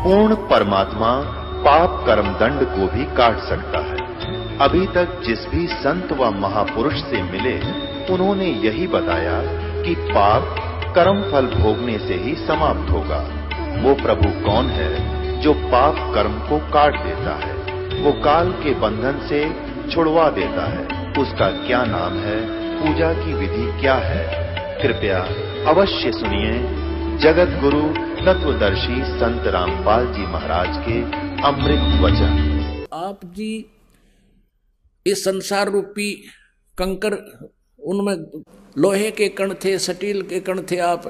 पूर्ण परमात्मा पाप कर्म दंड को भी काट सकता है। अभी तक जिस भी संत व महापुरुष से मिले, उन्होंने यही बताया कि पाप कर्म फल भोगने से ही समाप्त होगा। वो प्रभु कौन है जो पाप कर्म को काट देता है, वो काल के बंधन से छुड़वा देता है। उसका क्या नाम है, पूजा की विधि क्या है? कृपया अवश्य सुनिए जगत गुरु तत्वदर्शी संत रामपाल जी महाराज के अमृत वचन। आप जी इस संसार रूपी कंकर, उनमें लोहे के कण थे, स्टील के कण थे, आप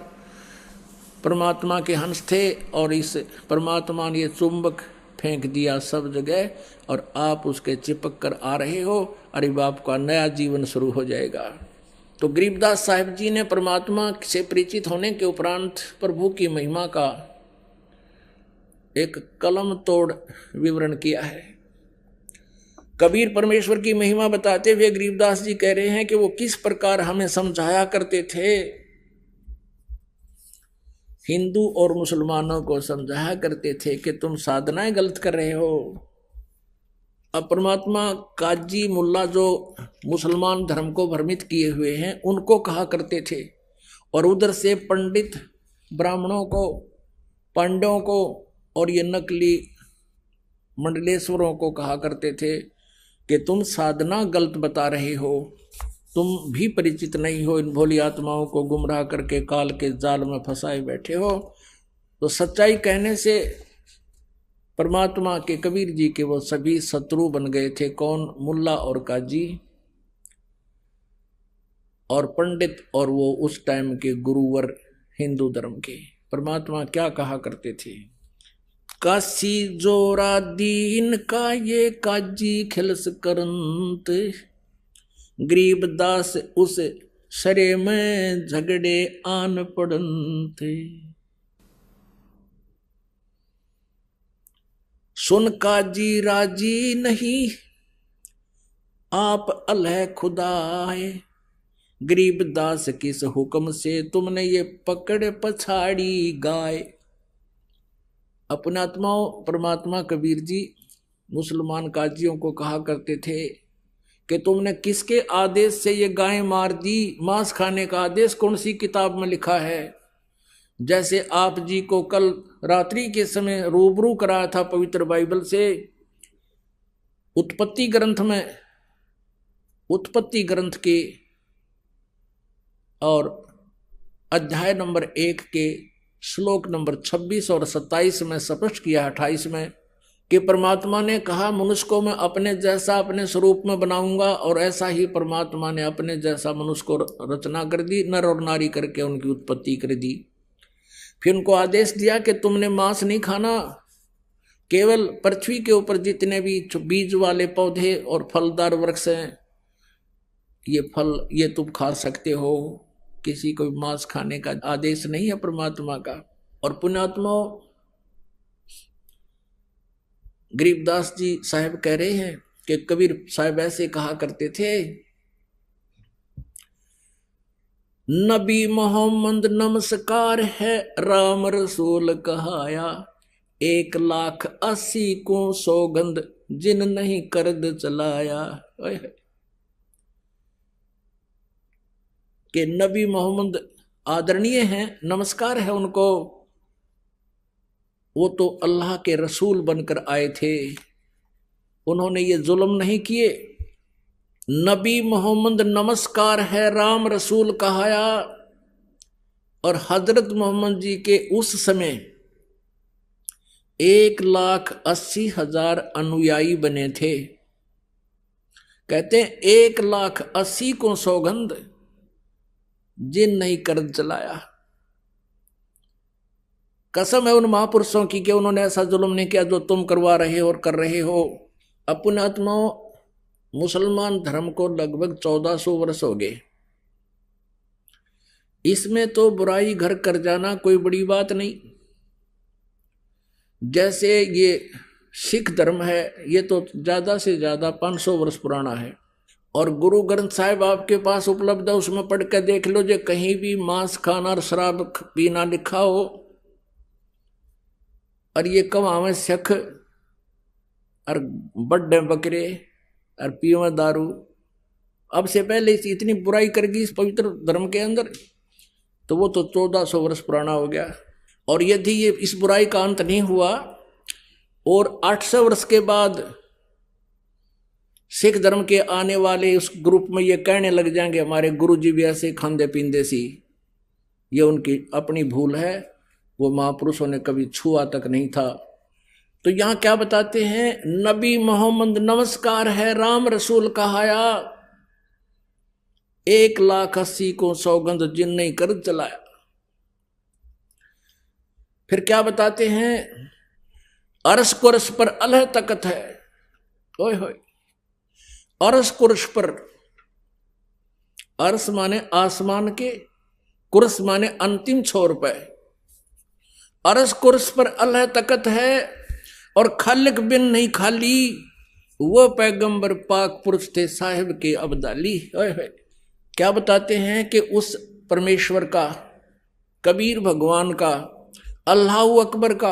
परमात्मा के हंस थे और इस परमात्मा ने चुंबक फेंक दिया सब जगह और आप उसके चिपक कर आ रहे हो। अरे बाप का नया जीवन शुरू हो जाएगा। तो गरीबदास साहिब जी ने परमात्मा से परिचित होने के उपरांत प्रभु की महिमा का एक कलम तोड़ विवरण किया है। कबीर परमेश्वर की महिमा बताते हुए गरीबदास जी कह रहे हैं कि वो किस प्रकार हमें समझाया करते थे। हिंदू और मुसलमानों को समझाया करते थे कि तुम साधनाएं गलत कर रहे हो। अब परमात्मा काजी मुल्ला जो मुसलमान धर्म को भ्रमित किए हुए हैं उनको कहा करते थे, और उधर से पंडित ब्राह्मणों को, पांडवों को और ये नकली मंडलेश्वरों को कहा करते थे कि तुम साधना गलत बता रहे हो, तुम भी परिचित नहीं हो, इन भोली आत्माओं को गुमराह करके काल के जाल में फंसाए बैठे हो। तो सच्चाई कहने से परमात्मा के कबीर जी के वो सभी शत्रु बन गए थे। कौन? मुल्ला और काजी और पंडित, और वो उस टाइम के गुरुवर हिंदू धर्म के। परमात्मा क्या कहा करते थे? काशी जोरा दीन का ये काजी खिलस करंत, गरीबदास उस सरे में झगड़े आन पड़ंत। सुन काजी राजी नहीं आप अलह खुदाए, गरीबदास किस हुक्म से तुमने ये पकड़ पछाड़ी गाय। अपने आत्माओं परमात्मा कबीर जी मुसलमान काजियों को कहा करते थे कि तुमने किसके आदेश से ये गाय मार दी? मांस खाने का आदेश कौन सी किताब में लिखा है? जैसे आप जी को कल रात्रि के समय रूबरू कराया था पवित्र बाइबल से, उत्पत्ति ग्रंथ में, उत्पत्ति ग्रंथ के और अध्याय नंबर 1 के श्लोक नंबर 26 और 27 में स्पष्ट किया, 28 में, कि परमात्मा ने कहा मनुष्य को मैं अपने जैसा अपने स्वरूप में बनाऊंगा, और ऐसा ही परमात्मा ने अपने जैसा मनुष्य को रचना कर दी, नर और नारी करके उनकी उत्पत्ति कर दी। फिर उनको आदेश दिया कि तुमने मांस नहीं खाना, केवल पृथ्वी के ऊपर जितने भी बीज वाले पौधे और फलदार वृक्ष हैं, ये फल ये तुम खा सकते हो, किसी को मांस खाने का आदेश नहीं है परमात्मा का। और पुण्यात्मा गरीबदास जी साहब कह रहे हैं कि कबीर साहब ऐसे कहा करते थे, नबी मोहम्मद नमस्कार है राम रसूल कहाया, 1,80,000 को सौगंध जिन नहीं करद चलाया। कि नबी मोहम्मद आदरणीय हैं, नमस्कार है उनको, वो तो अल्लाह के रसूल बनकर आए थे, उन्होंने ये जुल्म नहीं किए। नबी मोहम्मद नमस्कार है राम रसूल कहाया। और हजरत मोहम्मद जी के उस समय 1,80,000 अनुयायी बने थे। कहते हैं 1,80,000 को सौगंध जिन नहीं कर चलाया। कसम है उन महापुरुषों की कि उन्होंने ऐसा जुल्म नहीं किया जो तुम करवा रहे हो और कर रहे हो। अपने आत्माओं मुसलमान धर्म को लगभग 1400 वर्ष हो गए। इसमें तो बुराई घर कर जाना कोई बड़ी बात नहीं। जैसे ये सिख धर्म है, ये तो ज्यादा से ज्यादा 500 वर्ष पुराना है, और गुरु ग्रंथ साहिब आपके पास उपलब्ध है, उसमें पढ़ के देख लो, जो कहीं भी मांस खाना और शराब पीना लिखा हो और ये कमावे शख और बड्डे बकरे और पीवे दारू। अब से पहले इतनी बुराई करगी इस पवित्र धर्म के अंदर, तो वो तो 1400 वर्ष पुराना हो गया। और यदि ये इस बुराई का अंत नहीं हुआ और 800 वर्ष के बाद सिख धर्म के आने वाले उस ग्रुप में ये कहने लग जाएंगे हमारे गुरु जी भी ऐसे खांदे पींदे सी, ये उनकी अपनी भूल है, वो महापुरुषों ने कभी छुआ तक नहीं था। तो यहां क्या बताते हैं, नबी मोहम्मद नमस्कार है राम रसूल कहाया, 1,80,000 को सौगंध जिन नहीं कर चलाया। फिर क्या बताते हैं, अरस कुरस पर अल्लाह तकत है, ओए होए, अरस कुरस पर, अरस माने आसमान के, कुरस माने अंतिम छोर पे, अरस कुरस पर अल्लाह तकत है और खालिक बिन नहीं खाली, वो पैगंबर पाक पुरुष थे साहिब के अब्दाली। ओए होए, क्या बताते हैं कि उस परमेश्वर का, कबीर भगवान का, अल्लाह अकबर का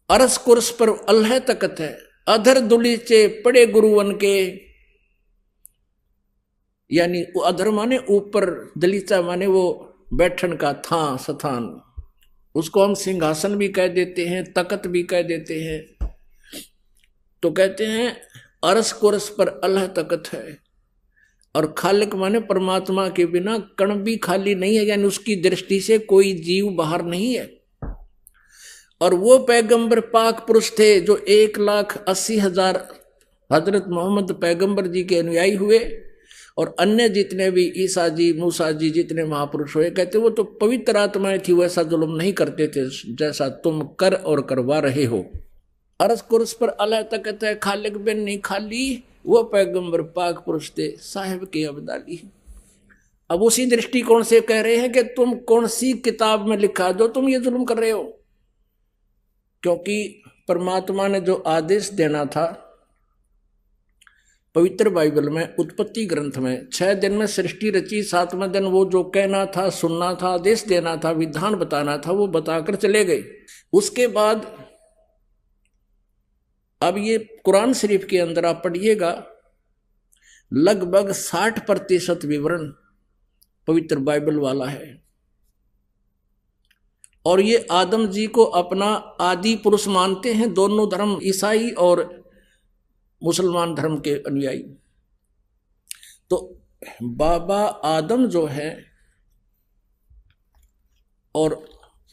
अरस कुर्स पर अल्लाह तकत है, अधर दुलीचे पड़े गुरुवन के, यानी अधर माने ऊपर, दलीचा माने वो बैठन का था स्थान, उसको हम सिंहासन भी कह देते हैं, तकत भी कह देते हैं। तो कहते हैं अरस कुर्स पर अल्लाह तकत है और खालिक माने परमात्मा के बिना कण भी खाली नहीं है, यानी उसकी दृष्टि से कोई जीव बाहर नहीं है। और वो पैगंबर पाक पुरुष थे जो 1,80,000 हजरत मोहम्मद पैगंबर जी के अनुयायी हुए, और अन्य जितने भी ईसा जी, मूसा जी, जितने महापुरुष हुए, कहते वो तो पवित्र आत्माएं थी, वैसा जुल्म नहीं करते थे जैसा तुम कर और करवा रहे हो। अरस कुर्स पर अल्लाह तकत है, खालिक बिन नहीं खाली, वो पैगंबर पाक पुरुष थे साहिब के अब्दाली। अब उसी दृष्टिकोण से कह रहे हैं कि तुम कौन सी किताब में लिखा जो तुम ये जुल्म कर रहे हो, क्योंकि परमात्मा ने जो आदेश देना था पवित्र बाइबल में, उत्पत्ति ग्रंथ में, 6 दिन में सृष्टि रची, 7वें दिन वो जो कहना था, सुनना था, आदेश देना था, विधान बताना था, वो बताकर चले गए। उसके बाद अब ये कुरान शरीफ के अंदर आप पढ़िएगा, लगभग 60% विवरण पवित्र बाइबल वाला है, और ये आदम जी को अपना आदि पुरुष मानते हैं, दोनों धर्म, ईसाई और मुसलमान धर्म के अनुयायी। तो बाबा आदम जो है, और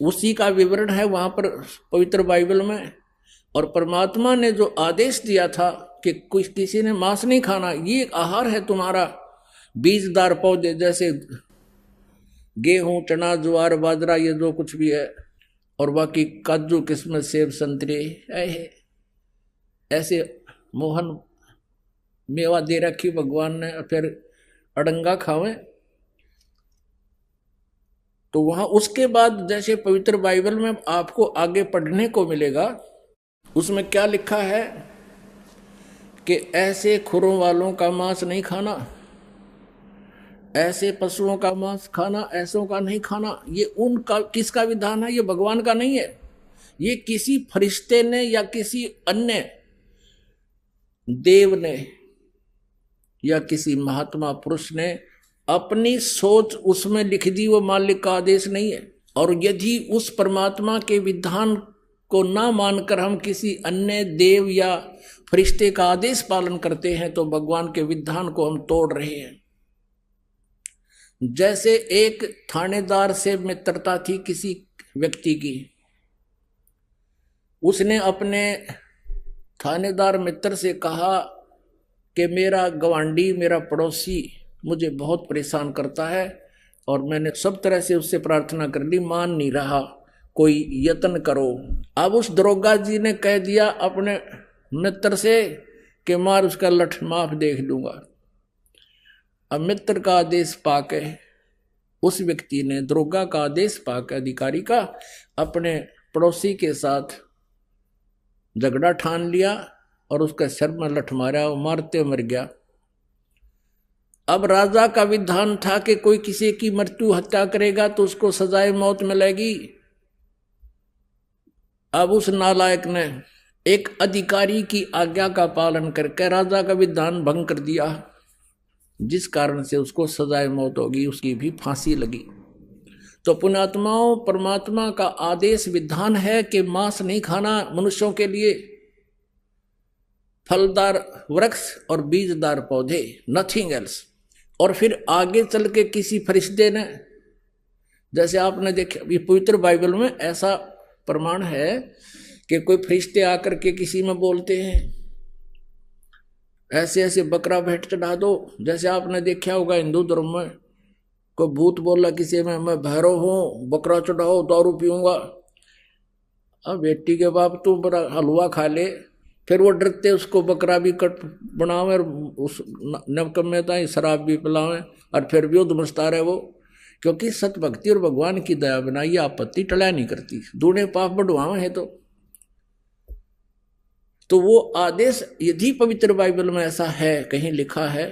उसी का विवरण है वहां पर पवित्र बाइबल में, और परमात्मा ने जो आदेश दिया था कि किसी ने मांस नहीं खाना, ये आहार है तुम्हारा, बीजदार पौधे जैसे गेहूं, चना, ज्वार, बाजरा, ये जो कुछ भी है, और बाकी काजू, किस्मत, सेब, संतरे, ऐसे मोहन मेवा दे रखी भगवान ने, फिर अड़ंगा खावें। तो वहां उसके बाद जैसे पवित्र बाइबल में आपको आगे पढ़ने को मिलेगा, उसमें क्या लिखा है कि ऐसे खुरों वालों का मांस नहीं खाना, ऐसे पशुओं का मांस खाना, ऐसों का नहीं खाना। ये उनका, किसका विधान है? ये भगवान का नहीं है, ये किसी फरिश्ते ने या किसी अन्य देव ने या किसी महात्मा पुरुष ने अपनी सोच उसमें लिख दी, वो मालिक का आदेश नहीं है। और यदि उस परमात्मा के विधान को ना मानकर हम किसी अन्य देव या फरिश्ते का आदेश पालन करते हैं, तो भगवान के विधान को हम तोड़ रहे हैं। जैसे एक थानेदार से मित्रता थी किसी व्यक्ति की, उसने अपने थानेदार मित्र से कहा कि मेरा गवांडी, मेरा पड़ोसी मुझे बहुत परेशान करता है, और मैंने सब तरह से उससे प्रार्थना कर ली, मान नहीं रहा, कोई यत्न करो। अब उस दरोगा जी ने कह दिया अपने मित्र से कि मार उसका लठ, माफ देख लूंगा। अब मित्र का आदेश पाके उस व्यक्ति ने, दरोगा का आदेश पाके, अधिकारी का, अपने पड़ोसी के साथ झगड़ा ठान लिया और उसके सिर में लठ मारा, वो मारते मर गया। अब राजा का विधान था कि कोई किसी की मृत्यु हत्या करेगा तो उसको सजाए मौत मिलेगी, अब उस नालायक ने एक अधिकारी की आज्ञा का पालन करके राजा का विधान भंग कर दिया, जिस कारण से उसको सजाए मौत होगी, उसकी भी फांसी लगी। तो पुण्यात्माओं, परमात्मा का आदेश विधान है कि मांस नहीं खाना मनुष्यों के लिए, फलदार वृक्ष और बीजदार पौधे, नथिंग एल्स। और फिर आगे चल के किसी फरिश्ते ने, जैसे आपने देखा ये पवित्र बाइबल में ऐसा प्रमाण है कि कोई फरिश्ते आकर के किसी में बोलते हैं ऐसे ऐसे बकरा भेंट चढ़ा दो। जैसे आपने देखा होगा हिंदू धर्म में कोई भूत बोला किसी में, मैं भैरव हूं, बकरा चढ़ाओ, दारू पीऊंगा। अब बेटी के बाप तू बड़ा हलवा खा ले, फिर वो डरते उसको बकरा भी कट बनावे और उस नवकम्यता शराब भी पिलावे, और फिर भी वो दुमस्ता रहे वो, क्योंकि सत भक्ति और भगवान की दया बिना ये आपत्ति टला नहीं करती, दूने पाप बढ़वावे है। तो वो आदेश यदि पवित्र बाइबल में ऐसा है कहीं लिखा है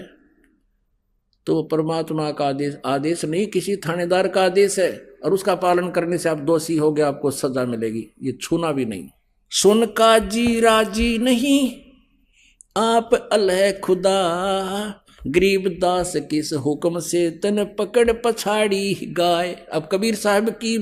तो परमात्मा का आदेश नहीं, किसी थानेदार का आदेश है, और उसका पालन करने से आप दोषी हो गए, आपको सजा मिलेगी, ये छूना भी नहीं। सुन काजी राजी नहीं आप अलह खुदा, गरीबदास किस हुक्म से तन पकड़ पछाड़ी गाय। अब कबीर साहब की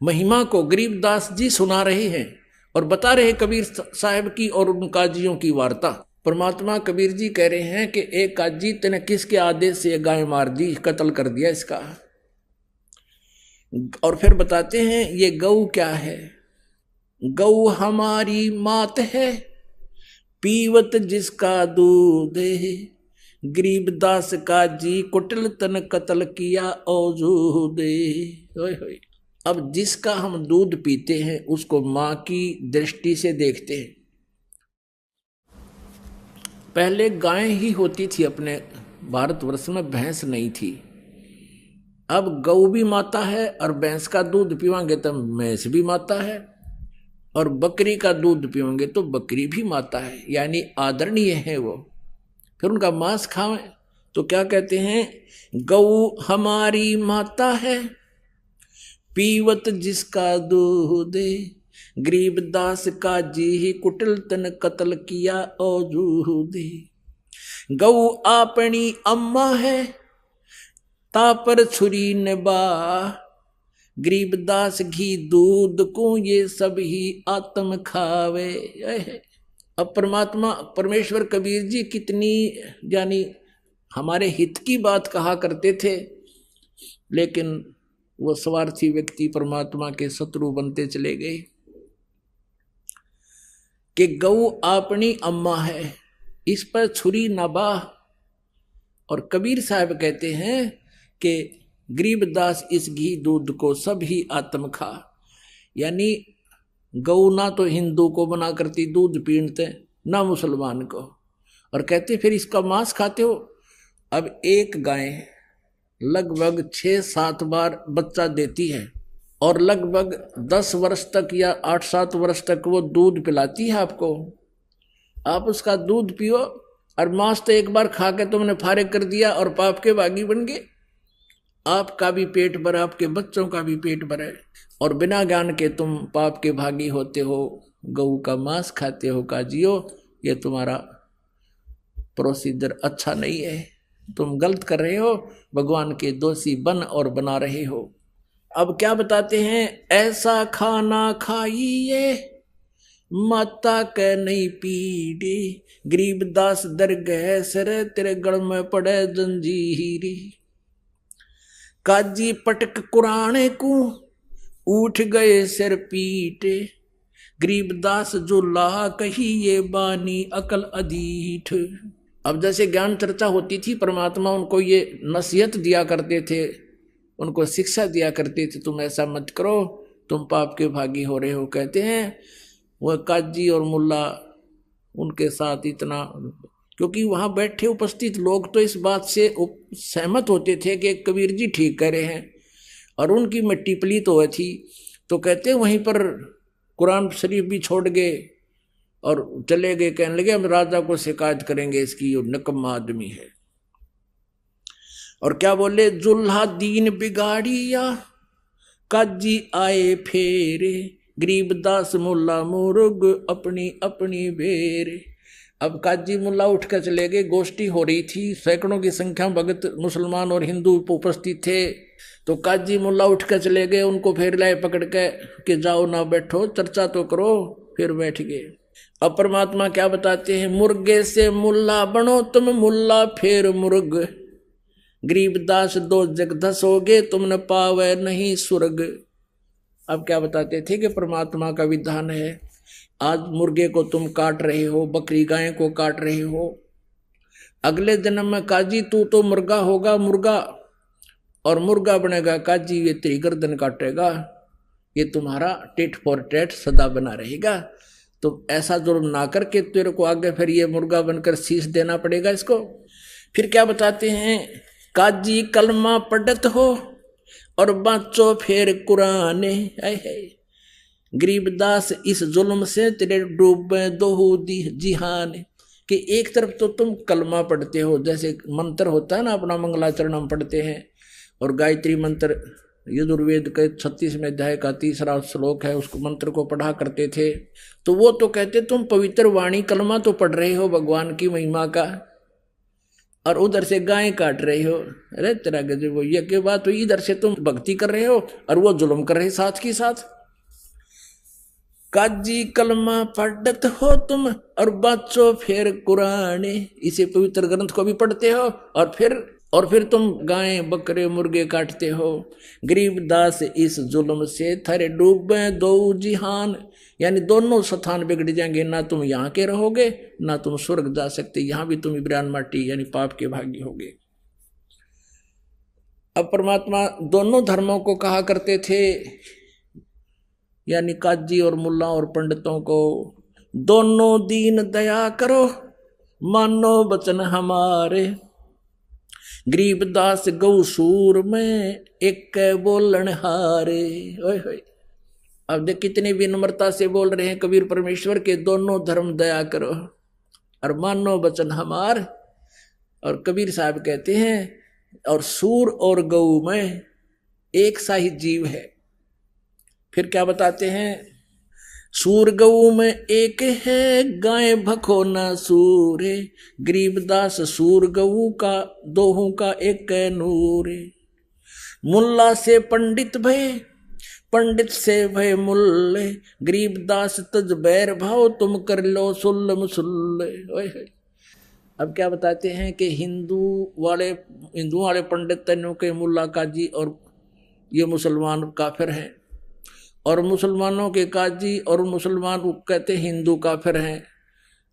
महिमा को गरीबदास जी सुना रहे हैं और बता रहे कबीर साहब की और उन काजियों की वार्ता। परमात्मा कबीर जी कह रहे हैं कि एक काजी तने किसके आदेश से गाय मार दी, कत्ल कर दिया इसका। और फिर बताते हैं ये गऊ क्या है, गऊ हमारी मात है, पीवत जिसका दूध है, गरीबदास काजी कुटिल तन कत्ल किया औजूदे। अब जिसका हम दूध पीते हैं उसको मां की दृष्टि से देखते हैं। पहले गाय ही होती थी अपने भारतवर्ष में, भैंस नहीं थी। अब गऊ भी माता है और भैंस का दूध पीवांगे तो भैंस भी माता है, और बकरी का दूध पीवांगे तो बकरी भी माता है, यानी आदरणीय है वो। फिर उनका मांस खावें तो क्या कहते हैं, गऊ हमारी माता है, पीवत जिसका दूध, गरीबदास का जी ही कुटिल तन कत्ल किया औजूद। गऊ आपनी अम्मा है, तापर छुरी नबा, गरीबदास घी दूध को ये सब ही आत्म खावे। अब परमात्मा परमेश्वर कबीर जी कितनी यानी हमारे हित की बात कहा करते थे, लेकिन वो स्वार्थी व्यक्ति परमात्मा के शत्रु बनते चले गए। कि गऊ अपनी अम्मा है, इस पर छुरी ना बाह। और कबीर साहब कहते हैं कि गरीबदास इस घी दूध को सब ही आत्म खा, यानी गऊ ना तो हिंदू को बना करती दूध पीते ना मुसलमान को, और कहते फिर इसका मांस खाते हो। अब एक गाय लगभग 6-7 बार बच्चा देती है और लगभग 10 वर्ष तक या 8-7 वर्ष तक वो दूध पिलाती है आपको। आप उसका दूध पियो और मांस तो एक बार खा के तुमने फारिग कर दिया और पाप के भागी बन गए। आपका भी पेट भरा, आपके बच्चों का भी पेट भरा, और बिना ज्ञान के तुम पाप के भागी होते हो, गऊ का मांस खाते हो। काजियो, ये तुम्हारा प्रोसीजर अच्छा नहीं है, तुम गलत कर रहे हो, भगवान के दोषी बन और बना रहे हो। अब क्या बताते हैं, ऐसा खाना खाइए माता के नहीं पीड़े, गरीबदास दरगह सर तेरे गढ़ में पड़े जंजीरी। काजी पटक कुराने को उठ गए सिर पीटे, गरीबदास जो ला कही ये बानी अकल अधीठ। अब जैसे ज्ञान चर्चा होती थी, परमात्मा उनको ये नसीहत दिया करते थे, उनको शिक्षा दिया करते थे, तुम ऐसा मत करो, तुम पाप के भागी हो रहे हो। कहते हैं वह काजी और मुल्ला उनके साथ इतना, क्योंकि वहाँ बैठे उपस्थित लोग तो इस बात से सहमत होते थे कि कबीर जी ठीक कह रहे हैं, और उनकी मिट्टी पलीत हुई थी। तो कहते वहीं पर कुरान शरीफ भी छोड़ गए और चले गए, कहने लगे हम राजा को शिकायत करेंगे, इसकी ये निकम्मा आदमी है। और क्या बोले, जुल्हा दीन बिगाड़िया काजी आए फेरे, गरीबदास मुल्ला मुर्ग अपनी अपनी बेर। अब काजी मुल्ला उठ कर चले गए। गोष्ठी हो रही थी, सैकड़ों की संख्या भगत मुसलमान और हिंदू उपस्थित थे। तो काजी मुल्ला उठ कर चले गए, उनको फिर लाए पकड़ के कि जाओ ना बैठो, चर्चा तो करो। फिर बैठ गए। अब परमात्मा क्या बताते हैं, मुर्गे से मुल्ला बनो तुम मुल्ला फिर मुर्ग, गरीबदास दो जग धसोगे तुम न पावे नहीं स्वर्ग। अब क्या बताते थे कि परमात्मा का विधान है, आज मुर्गे को तुम काट रहे हो, बकरी गाय को काट रहे हो, अगले जन्म में काजी तू तो मुर्गा होगा, मुर्गा और मुर्गा बनेगा काजी, ये तेरी गर्दन काटेगा, ये तुम्हारा टेट फॉर टेट सदा बना रहेगा। तो ऐसा जुर्म ना करके तेरे को आगे फिर ये मुर्गा बनकर शीश देना पड़ेगा इसको। फिर क्या बताते हैं, काजी कलमा पढ़त हो और बाँचो फिर कुराने। गरीबदास इस जुल्म से तेरे डूबे दोहू जिहान, कि एक तरफ तो तुम कलमा पढ़ते हो, जैसे मंत्र होता है ना अपना मंगलाचरण हम पढ़ते हैं, और गायत्री मंत्र यजुर्वेद के 36वें अध्याय का 3रा श्लोक है, उसको मंत्र को पढ़ा करते थे। तो वो तो कहते तुम पवित्र वाणी कलमा तो पढ़ रहे हो भगवान की महिमा का, और उधर से गाय काट रहे हो। अरे तेरा गजब, वो ये क्या बात हुई, इधर से तुम भक्ति कर रहे हो और वो जुल्म कर रहे साथ की साथ। काजी कलमा पढ़त हो तुम और बाँचो फिर कुराने, इसे पवित्र ग्रंथ को भी पढ़ते हो और फिर तुम गाय बकरे मुर्गे काटते हो। गरीबदास इस जुल्म से थरे डूबे दो जिहान, यानी दोनों स्थान बिगड़ जाएंगे, ना तुम यहाँ के रहोगे ना तुम स्वर्ग जा सकते, यहाँ भी तुम इब्रान माटी यानी पाप के भागी होगे। अब परमात्मा दोनों धर्मों को कहा करते थे, यानी काजी और मुल्ला और पंडितों को, दोनों दीन दया करो मानो बचन हमारे, गरीबदास गौ सूर में एक बोलन हारे। ओए होए, अब देख कितनी विनम्रता से बोल रहे हैं कबीर परमेश्वर के, दोनों धर्म दया करो और मानो बचन हमार। और कबीर साहब कहते हैं, और सूर और गौ में एक सा ही जीव है। फिर क्या बताते हैं, सूर गऊ में एक है गाय भखो न सूर, गरीबदास सूर गऊ का दोहों का एक नूर, मुल्ला से पंडित भय पंडित से भय मुल्ले, गरीबदास तज बैर भाव तुम कर लो सुल्ल मुसुल्ले। अब क्या बताते हैं कि हिंदुओं वाले पंडित तनों के मुल्ला काजी और ये मुसलमान काफिर हैं, और मुसलमानों के काजी और मुसलमान कहते हिंदू काफिर हैं।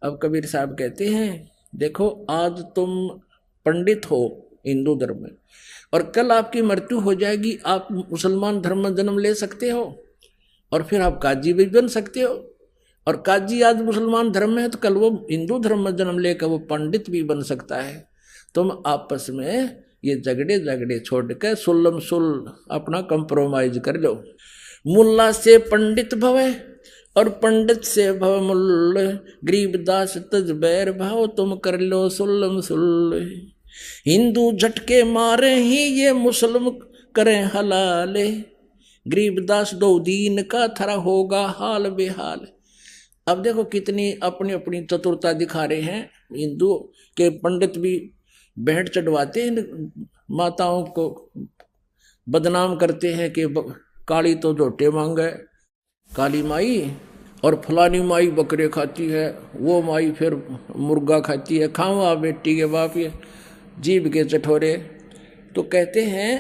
अब कबीर साहब कहते हैं, देखो आज तुम पंडित हो हिंदू धर्म में, और कल आपकी मृत्यु हो जाएगी, आप मुसलमान धर्म में जन्म ले सकते हो और फिर आप काजी भी बन सकते हो, और काजी आज मुसलमान धर्म में है तो कल वो हिंदू धर्म में जन्म लेकर वो पंडित भी बन सकता है। तुम आपस में ये झगड़े छोड़कर सुल्लम सुल अपना कंप्रोमाइज कर लो। मुल्ला से पंडित भवे और पंडित से भव मुल्ल, गरीबदास तज बैर भाव तुम कर लो सुल्लम सुल्ल, हिंदू झटके मारे ही ये मुस्लिम करें हलाले, गरीबदास दो दीन का थरा होगा हाल बेहाल। अब देखो कितनी अपनी अपनी चतुरता दिखा रहे हैं। हिंदू के पंडित भी भेंट चढ़वाते हैं, माताओं को बदनाम करते हैं कि काली तो झोटे मांगे काली माई, और फलानी माई बकरे खाती है, वो माई फिर मुर्गा खाती है, खावा बेटी के बाप ये जीभ के चठोरे। तो कहते हैं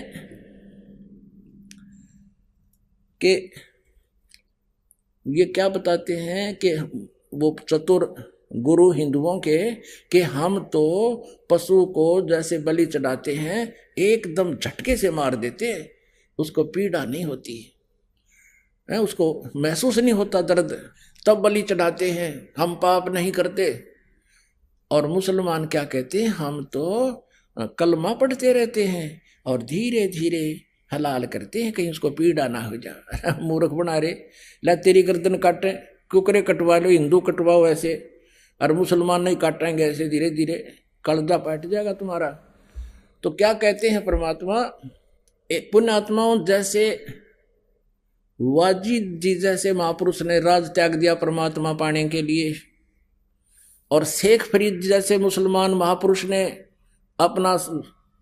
कि ये क्या बताते हैं कि वो चतुर गुरु हिंदुओं के, कि हम तो पशु को जैसे बलि चढ़ाते हैं एकदम झटके से मार देते हैं, उसको पीड़ा नहीं होती है, उसको महसूस नहीं होता दर्द, तब बलि चढ़ाते हैं, हम पाप नहीं करते। और मुसलमान क्या कहते हैं, हम तो कलमा पढ़ते रहते हैं और धीरे धीरे हलाल करते हैं, कहीं उसको पीड़ा ना हो जाए। मूर्ख बना रहे, ला तेरी गर्दन काटे, कुकरे कटवा लो, हिंदू कटवाओ ऐसे, और मुसलमान नहीं काटेंगे ऐसे, धीरे धीरे कलजा पैट जाएगा तुम्हारा। तो क्या कहते हैं परमात्मा, पुण्यात्माओं जैसे वाजिद जी जैसे महापुरुष ने राज त्याग दिया परमात्मा पाने के लिए, और शेख फरीद जैसे मुसलमान महापुरुष ने अपना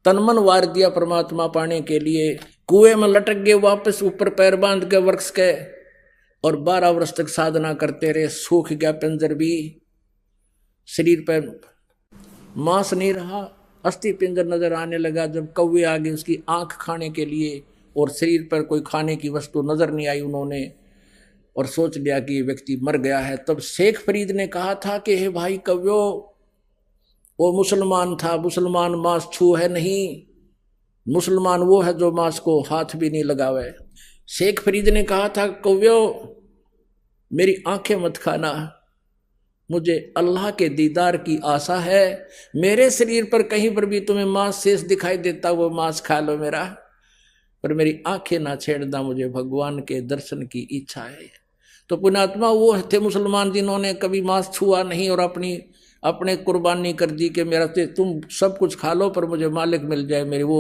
तनमन वार दिया परमात्मा पाने के लिए, कुएं में लटक गए, वापस ऊपर पैर बांध के वृक्ष के, और 12 वर्ष तक साधना करते रहे। सूख गया पिंजर भी, शरीर पर मांस नहीं रहा, अस्थि पिंजर नजर आने लगा। जब कौवे आ गए उसकी आंख खाने के लिए, और शरीर पर कोई खाने की वस्तु नजर नहीं आई उन्होंने, और सोच लिया कि ये व्यक्ति मर गया है। तब शेख फरीद ने कहा था कि हे भाई कव्यो, वो मुसलमान था, मुसलमान मांस छू है नहीं, मुसलमान वो है जो मांस को हाथ भी नहीं लगावे। शेख फरीद ने कहा था कव्यो मेरी आंखें मत खाना, मुझे अल्लाह के दीदार की आशा है, मेरे शरीर पर कहीं पर भी तुम्हें मांस शेष दिखाई देता वो मांस खा लो मेरा, पर मेरी आंखें ना छेड़ना, मुझे भगवान के दर्शन की इच्छा है। तो पुण्यात्मा वो थे मुसलमान जिन्होंने कभी मांस छुआ नहीं और अपने कुर्बानी कर दी कि मेरा तुम सब कुछ खा लो पर मुझे मालिक मिल जाए, मेरी वो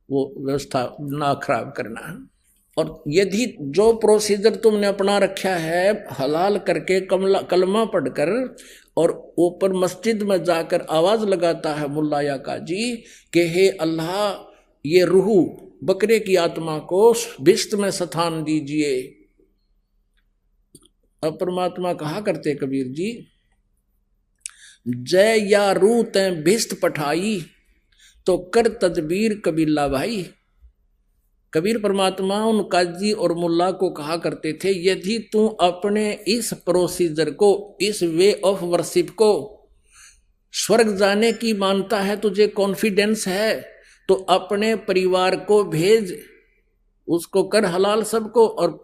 व्यवस्था ना खराब करना। और यदि जो प्रोसीजर तुमने अपना रखा है हलाल करके कलमा पढ़कर और ऊपर मस्जिद में जाकर आवाज लगाता है मुल्ला या काजी कि हे अल्लाह ये रूह बकरे की आत्मा को भिष्ट में स्थान दीजिए। अब परमात्मा कहा करते कबीर जी, जय या रूह तैं भिष्ट पठाई तो कर तदबीर कबीला भाई। कबीर परमात्मा उन काजी और मुल्ला को कहा करते थे, यदि तू अपने इस प्रोसीजर को, इस वे ऑफ वर्शिप को स्वर्ग जाने की मानता है, तुझे कॉन्फिडेंस है, तो अपने परिवार को भेज, उसको कर हलाल सबको, और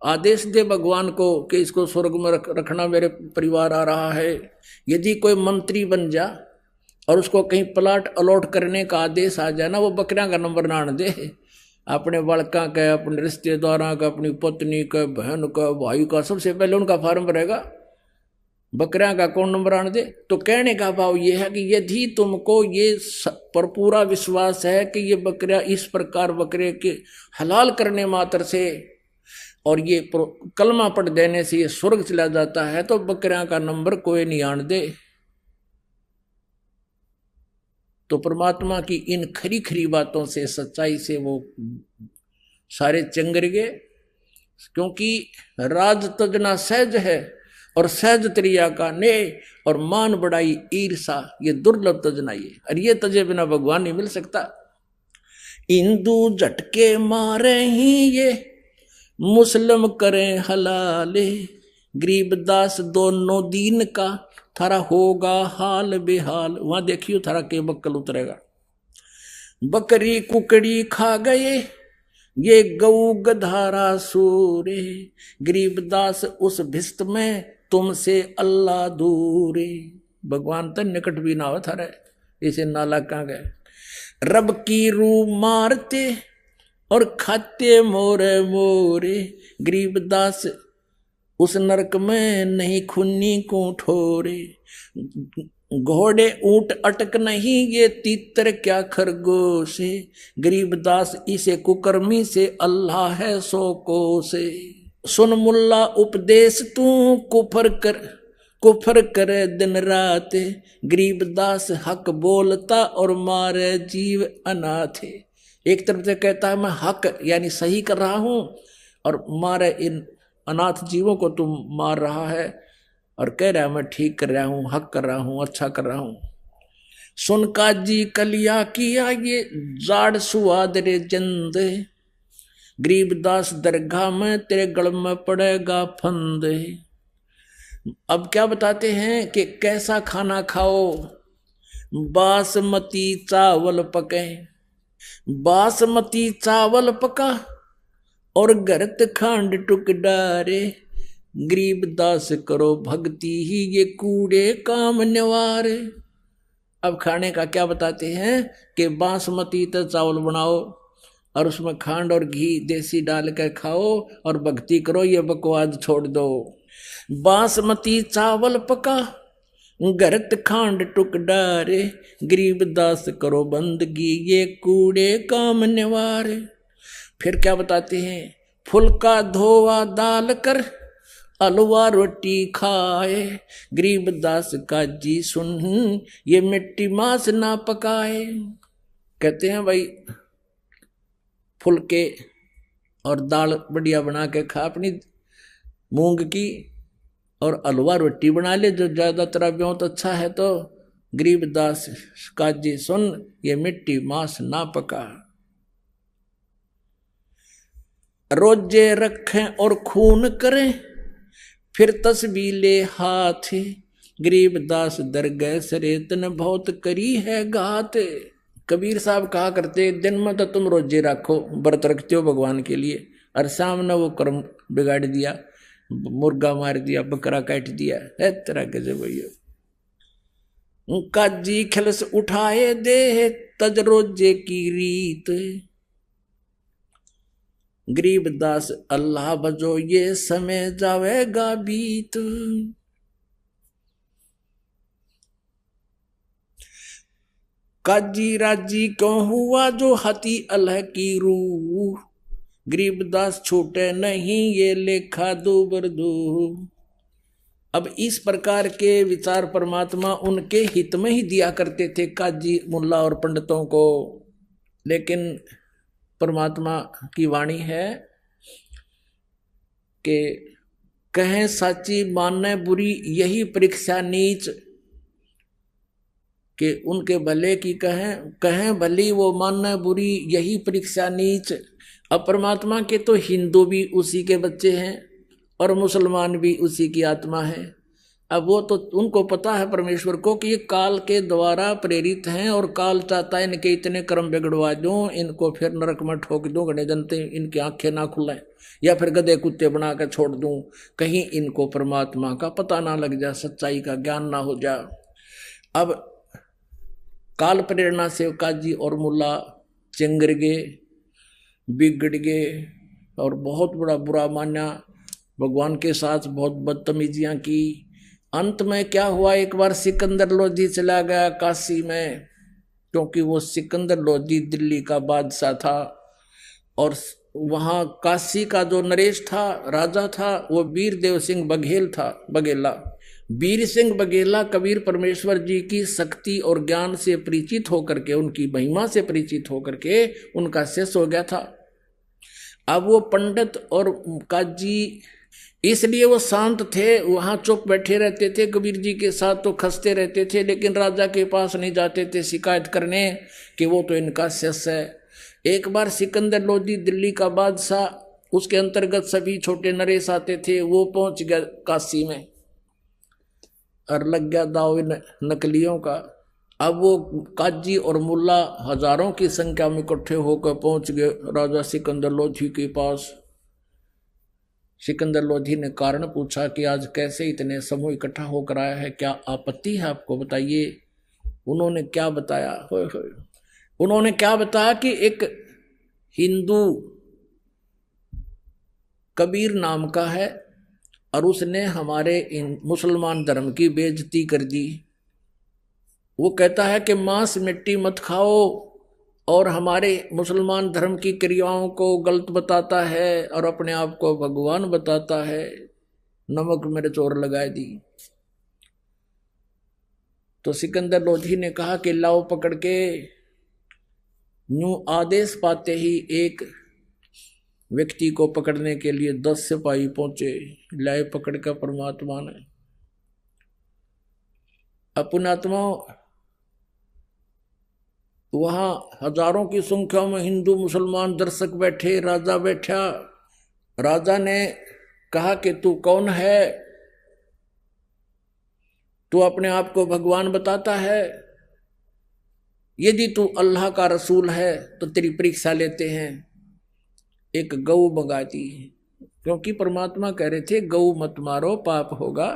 आदेश दे भगवान को कि इसको स्वर्ग में रखना, मेरे परिवार आ रहा है। यदि कोई मंत्री बन जा और उसको कहीं प्लाट अलॉट करने का आदेश आ जाए ना, वो बकरियां का नंबर ना आने दे, अपने बालका का, अपने रिश्तेदारों का, अपनी पत्नी का, बहन का, भाई का, सबसे पहले उनका फार्म भरेगा, बकरियां का कौन नंबर आने दे। तो कहने का भाव ये है कि यदि तुमको ये पर पूरा विश्वास है कि ये बकरियां इस प्रकार बकरे के हलाल करने मात्र से और ये कलमा पढ़ देने से ये स्वर्ग चला जाता है, तो बकरियां का नंबर कोई नहीं आने दे। तो परमात्मा की इन खरी खरी बातों से, सच्चाई से वो सारे चंगर गए, क्योंकि राज तजना सहज है और सहज त्रिया का ने, और मान बढ़ाई ईर्षा ये दुर्लभ तजना ये, और ये तजे बिना भगवान नहीं मिल सकता। हिंदू झटके मारे ही ये मुस्लिम करें हलाले, गरीबदास दोनों दीन का थारा होगा हाल बेहाल। वहां देखियो थारा के बक्कल उतरेगा। बकरी कुकड़ी खा गए ये गऊ गधारा सूरे, गरीबदास उस भिस्त में तुमसे अल्लाह दूरे। भगवान तो निकट भी ना हो थारे, इसे नाला कहाँ गए। रब की रूह मारते और खाते मोरे मोरे, गरीबदास उस नरक में नहीं खुन्नी को ठोरे। घोड़े ऊंट अटक नहीं ये तीतर क्या खरगोश, गरीबदास इसे कुकर्मी से अल्लाह है सो को से। सुन मुल्ला उपदेश तू कुफर करे दिन रात, गरीबदास हक बोलता और मारे जीव अनाथ। एक तरफ से कहता है मैं हक यानी सही कर रहा हूं, और मारे इन अनाथ जीवों को तुम मार रहा है, और कह रहा है मैं ठीक कर रहा हूं, हक कर रहा हूं, अच्छा कर रहा हूं। सुन काजी कलिया किया ये जाड़ सुआद रे जंद, गरीबदास दरगाह में तेरे गल में पड़ेगा फंद। अब क्या बताते हैं कि कैसा खाना खाओ, बासमती चावल पके, बासमती चावल पका और गरत खांड टुक डारे, गरीबदास करो भक्ति ही ये कूड़े काम निवारे। अब खाने का क्या बताते हैं कि बासमती तो चावल बनाओ और उसमें खांड और घी देसी डाल कर खाओ और भक्ति करो, ये बकवाद छोड़ दो। बासमती चावल पका गरत खांड टुक डारे, गरीबदास करो बंदगी ये कूड़े काम निवारे। फिर क्या बताते हैं, फुल्का धोवा दाल कर हलवा रोटी खाए, गरीबदास काजी सुन ये मिट्टी मांस ना पकाए। कहते हैं भाई फुल्के और दाल बढ़िया बना के खा अपनी मूंग की, और हलवा रोटी बना ले जो ज्यादातर बहुत अच्छा है। तो गरीबदास काजी सुन ये मिट्टी मांस ना पका। रोजे रखें और खून करें फिर तस्बीह ले हाथ, गरीबदास दरगह सरेतन बहुत करी है घात। कबीर साहब कहा करते दिन में तो तुम रोजे रखो, व्रत रखते हो भगवान के लिए, और सामने वो कर्म बिगाड़ दिया, मुर्गा मार दिया, बकरा काट दिया, है तरह के जो भैया काजी खिलस उठाए दे तज रोजे की रीत। गरीबदास अल्लाह भजो ये समय जावेगा बीत। काजी राजी क्यों हुआ जो हती अल्लाह की रूह, गरीबदास छूटे नहीं ये लेखा दूबर दू। अब इस प्रकार के विचार परमात्मा उनके हित में ही दिया करते थे काजी मुल्ला और पंडितों को। लेकिन परमात्मा की वाणी है कि कहें साची माने बुरी यही परीक्षा नीच, कि उनके भले की कहें भली वो माने बुरी यही परीक्षा नीच। अब परमात्मा के तो हिंदू भी उसी के बच्चे हैं और मुसलमान भी उसी की आत्मा है। अब वो तो उनको पता है परमेश्वर को कि ये काल के द्वारा प्रेरित हैं, और काल चाहता है इनके इतने कर्म बिगड़वा दूं, इनको फिर नरक में ठोक दूं, गणे जनते इनकी आंखें ना खुलें, या फिर गधे कुत्ते बना कर छोड़ दूं, कहीं इनको परमात्मा का पता ना लग जाए, सच्चाई का ज्ञान ना हो जाए। अब काल प्रेरणा से काजी और मुल्ला चिंगर गए, बिगड़ गए और बहुत बड़ा बुरा माना, भगवान के साथ बहुत बदतमीजियां की। अंत में क्या हुआ, एक बार सिकंदर लोधी चला गया काशी में, क्योंकि वो सिकंदर लोधी दिल्ली का बादशाह था, और वहाँ काशी का जो नरेश था, राजा था, वो वीरदेव सिंह बघेल था, बघेला। वीर सिंह बघेला कबीर परमेश्वर जी की शक्ति और ज्ञान से परिचित होकर के, उनकी महिमा से परिचित होकर के उनका शिष्य हो गया था। अब वो पंडित और काजी इसलिए वो शांत थे, वहां चुप बैठे रहते थे, कबीर जी के साथ तो खसते रहते थे, लेकिन राजा के पास नहीं जाते थे शिकायत करने कि वो तो इनका शिष्य है। एक बार सिकंदर लोधी दिल्ली का बादशाह, उसके अंतर्गत सभी छोटे नरेश आते थे, वो पहुंच गया काशी में और लग गया दाव नकलियों का। अब वो काजी और मुल्ला हजारों की संख्या में इकट्ठे होकर पहुंच गए राजा सिकंदर लोधी के पास। सिकंदर लोधी ने कारण पूछा कि आज कैसे इतने समूह इकट्ठा होकर आया है, क्या आपत्ति है आपको, बताइए। उन्होंने क्या बताया, उन्होंने क्या बताया कि एक हिंदू कबीर नाम का है, और उसने हमारे इन मुसलमान धर्म की बेइज्जती कर दी। वो कहता है कि मांस मिट्टी मत खाओ, और हमारे मुसलमान धर्म की क्रियाओं को गलत बताता है, और अपने आप को भगवान बताता है। नमक मिर्च और लगा दी। तो सिकंदर लोधी ने कहा कि लाओ पकड़ के। यूं आदेश पाते ही एक व्यक्ति को पकड़ने के लिए 10 सिपाही पहुंचे, लाए पकड़ कर परमात्मा ने। अपनात्मा वहां हजारों की संख्या में हिंदू मुसलमान दर्शक बैठे, राजा बैठा। राजा ने कहा कि तू कौन है, तू अपने आप को भगवान बताता है, यदि तू अल्लाह का रसूल है तो तेरी परीक्षा लेते हैं। एक गऊ मंगा दी, क्योंकि परमात्मा कह रहे थे गऊ मत मारो पाप होगा,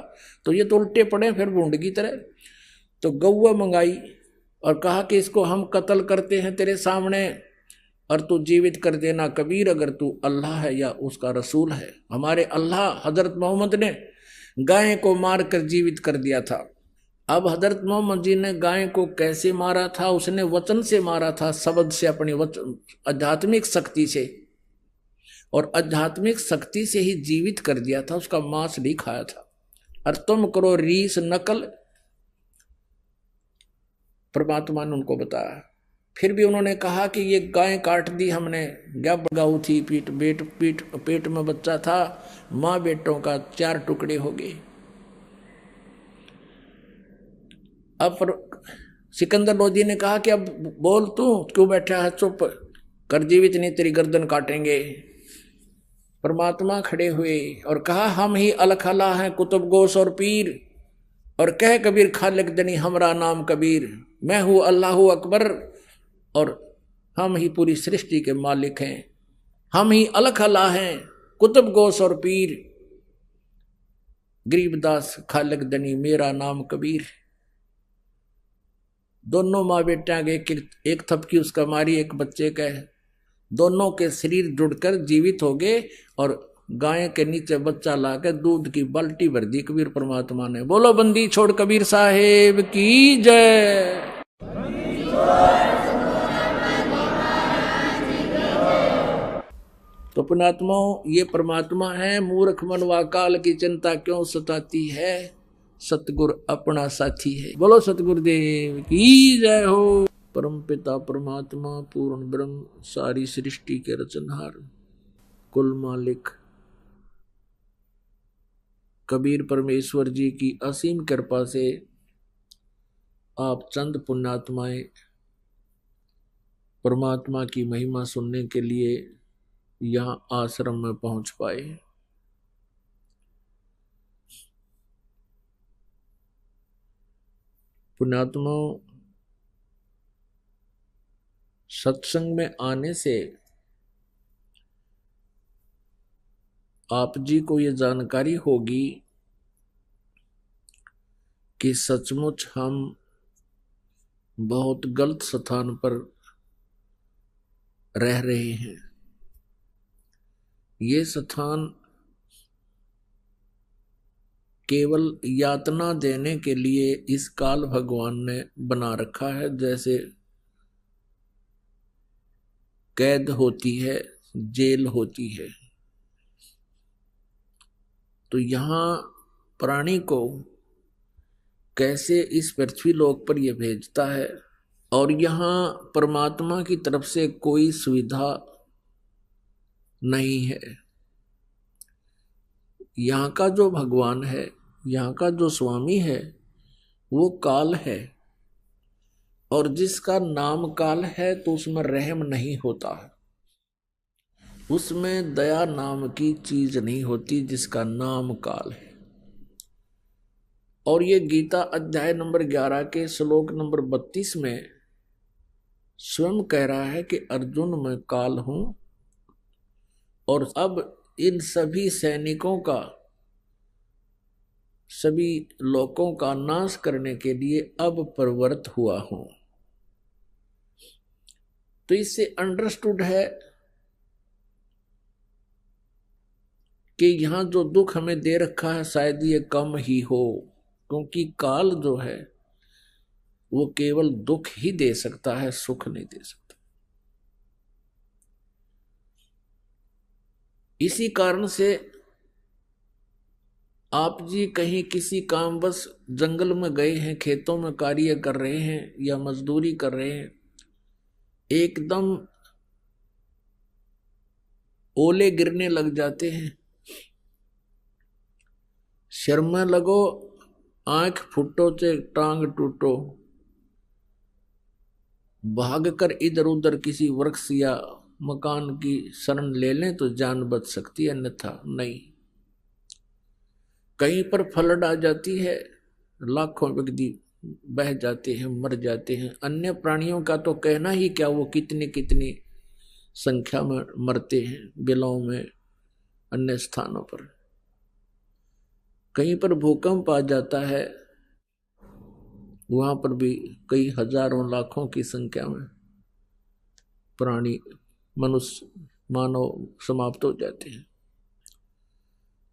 तो ये तो उल्टे पड़े फिर भूंड की तरह। तो गऊ मंगाई और कहा कि इसको हम कत्ल करते हैं तेरे सामने, और तू जीवित कर देना कबीर, अगर तू अल्लाह है या उसका रसूल है। हमारे अल्लाह हजरत मोहम्मद ने गाय को मार कर जीवित कर दिया था। अब हजरत मोहम्मद जी ने गाय को कैसे मारा था, उसने वचन से मारा था, शब्द से, अपनी आध्यात्मिक शक्ति से। और आध्यात्मिक शक्ति से ही जीवित कर दिया था, उसका मांस नहीं खाया था। और तुम करो रीस नकल, परमात्मा ने उनको बताया। फिर भी उन्होंने कहा कि ये गाय काट दी हमने, क्या बगाऊ थी, पेट में बच्चा था, माँ बेटों का 4 टुकड़े हो गए। अब सिकंदर लोधी ने कहा कि अब बोल, तू क्यों बैठा है, चुप कर, जीवित नहीं तेरी गर्दन काटेंगे। परमात्मा खड़े हुए और कहा, हम ही अलखला हैं कुतुब गोस और पीर, और कह कबीर खालिक दनी हमरा नाम कबीर, मैं हूँ अल्लाह अकबर, और हम ही पूरी सृष्टि के मालिक हैं। हम ही अलखला हैं कुतुब गोस और पीर, गरीबदास खालिक दनी मेरा नाम कबीर। दोनों माँ बेटा के एक थपकी उसका मारी, एक बच्चे का, दोनों के शरीर जुड़कर जीवित हो गए, और गाय के नीचे बच्चा लाकर दूध की बाल्टी भर दी कबीर परमात्मा ने। बोलो बंदी छोड़ कबीर साहेब की जय। तो पुण्यात्मा, ये परमात्मा है। मूर्ख मनवा काल की चिंता क्यों सताती है, सतगुरु अपना साथी है। बोलो सतगुरुदेव की जय हो। परम पिता परमात्मा पूर्ण ब्रह्म, सारी सृष्टि के रचनहार, कुल मालिक कबीर परमेश्वर जी की असीम कृपा से आप चंद पुण्यात्माएं परमात्मा की महिमा सुनने के लिए यहाँ आश्रम में पहुंच पाए। पुण्यात्माओं, सत्संग में आने से आप जी को ये जानकारी होगी कि सचमुच हम बहुत गलत स्थान पर रह रहे हैं। ये स्थान केवल यातना देने के लिए इस काल भगवान ने बना रखा है। जैसे कैद होती है, जेल होती है, तो यहाँ प्राणी को कैसे इस पृथ्वी लोक पर यह भेजता है, और यहाँ परमात्मा की तरफ से कोई सुविधा नहीं है। यहाँ का जो भगवान है, यहाँ का जो स्वामी है, वो काल है, और जिसका नाम काल है तो उसमें रहम नहीं होता है, उसमें दया नाम की चीज नहीं होती, जिसका नाम काल है। और ये गीता अध्याय नंबर 11 के श्लोक नंबर 32 में स्वयं कह रहा है कि अर्जुन मैं काल हूं, और अब इन सभी सैनिकों का, सभी लोगों का नाश करने के लिए अब प्रवृत्त हुआ हूं। तो इससे अंडरस्टूड है कि यहां जो दुख हमें दे रखा है शायद ये कम ही हो, क्योंकि काल जो है वो केवल दुख ही दे सकता है, सुख नहीं दे सकता। इसी कारण से आप जी कहीं किसी कामवश जंगल में गए हैं, खेतों में कार्य कर रहे हैं या मजदूरी कर रहे हैं, एकदम ओले गिरने लग जाते हैं, सिर में लगो, आंख फुटो से टांग टूटो, भागकर इधर उधर किसी वृक्ष या मकान की शरण ले लें तो जान बच सकती है, अन्यथा नहीं। कहीं पर फ्लड आ जाती है, लाखों व्यक्ति बह जाते हैं, मर जाते हैं। अन्य प्राणियों का तो कहना ही क्या, वो कितनी कितनी संख्या में मरते हैं, बिलों में, अन्य स्थानों पर। कहीं पर भूकंप आ जाता है, वहां पर भी कई हजारों लाखों की संख्या में प्राणी, मनुष्य, मानव समाप्त हो जाते हैं।